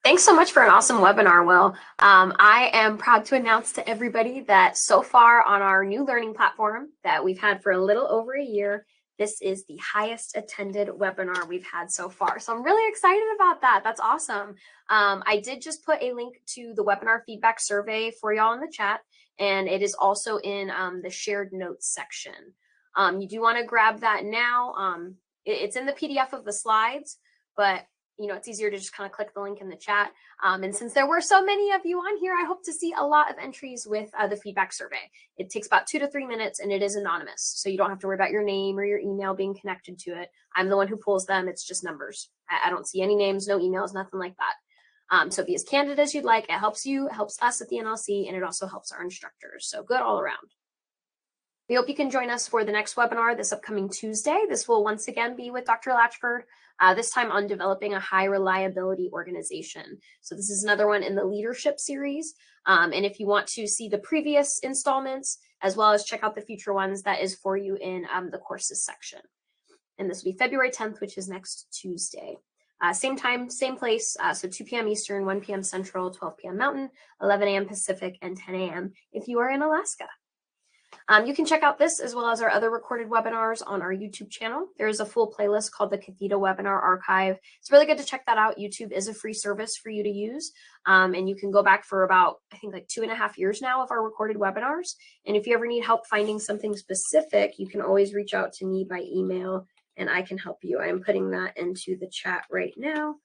Thanks so much for an awesome webinar, Will. I am proud to announce to everybody that so far on our new learning platform that we've had for a little over a year, this is the highest attended webinar we've had so far. So I'm really excited about that. That's awesome. I did just put a link to the webinar feedback survey for y'all in the chat, and it is also in the shared notes section. You do want to grab that now. It's in the PDF of the slides, but it's easier to just kind of click the link in the chat. And since there were so many of you on here, I hope to see a lot of entries with the feedback survey. It takes about 2 to 3 minutes, and it is anonymous. So you don't have to worry about your name or your email being connected to it. I'm the one who pulls them. It's just numbers. I don't see any names, no emails, nothing like that. So be as candid as you'd like. It helps you, helps us at the NLC, and it also helps our instructors. So good all around. We hope you can join us for the next webinar this upcoming Tuesday. This will once again be with Dr. Latchford, this time on developing a high reliability organization. So this is another one in the leadership series. And if you want to see the previous installments, as well as check out the future ones, that is for you in the courses section. And this will be February 10th, which is next Tuesday. Same time, same place, so 2 p.m. Eastern, 1 p.m. Central, 12 p.m. Mountain, 11 a.m. Pacific, and 10 a.m. if you are in Alaska. You can check out this as well as our other recorded webinars on our YouTube channel. There is a full playlist called the Cathedra Webinar Archive. It's really good to check that out. YouTube is a free service for you to use. And you can go back for about, I think, like 2.5 years now of our recorded webinars. And if you ever need help finding something specific, you can always reach out to me by email and I can help you. I am putting that into the chat right now.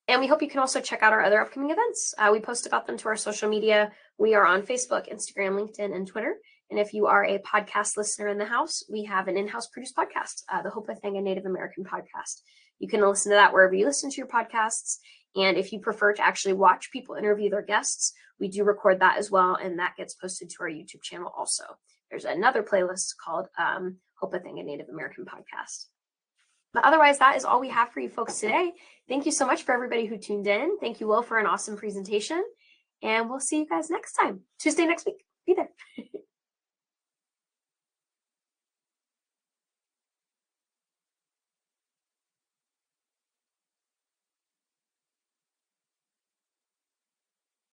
And we hope you can also check out our other upcoming events. We post about them to our social media. We are on Facebook, Instagram, LinkedIn, and Twitter. And if you are a podcast listener in the house, we have an in-house produced podcast, the Hope Thing, a Native American podcast. You can listen to that wherever you listen to your podcasts. And if you prefer to actually watch people interview their guests, we do record that as well. And that gets posted to our YouTube channel also. There's another playlist called Hope Thing, a Native American podcast. But otherwise, that is all we have for you folks today. Thank you so much for everybody who tuned in. Thank you, Will, for an awesome presentation. And we'll see you guys next time, Tuesday next week.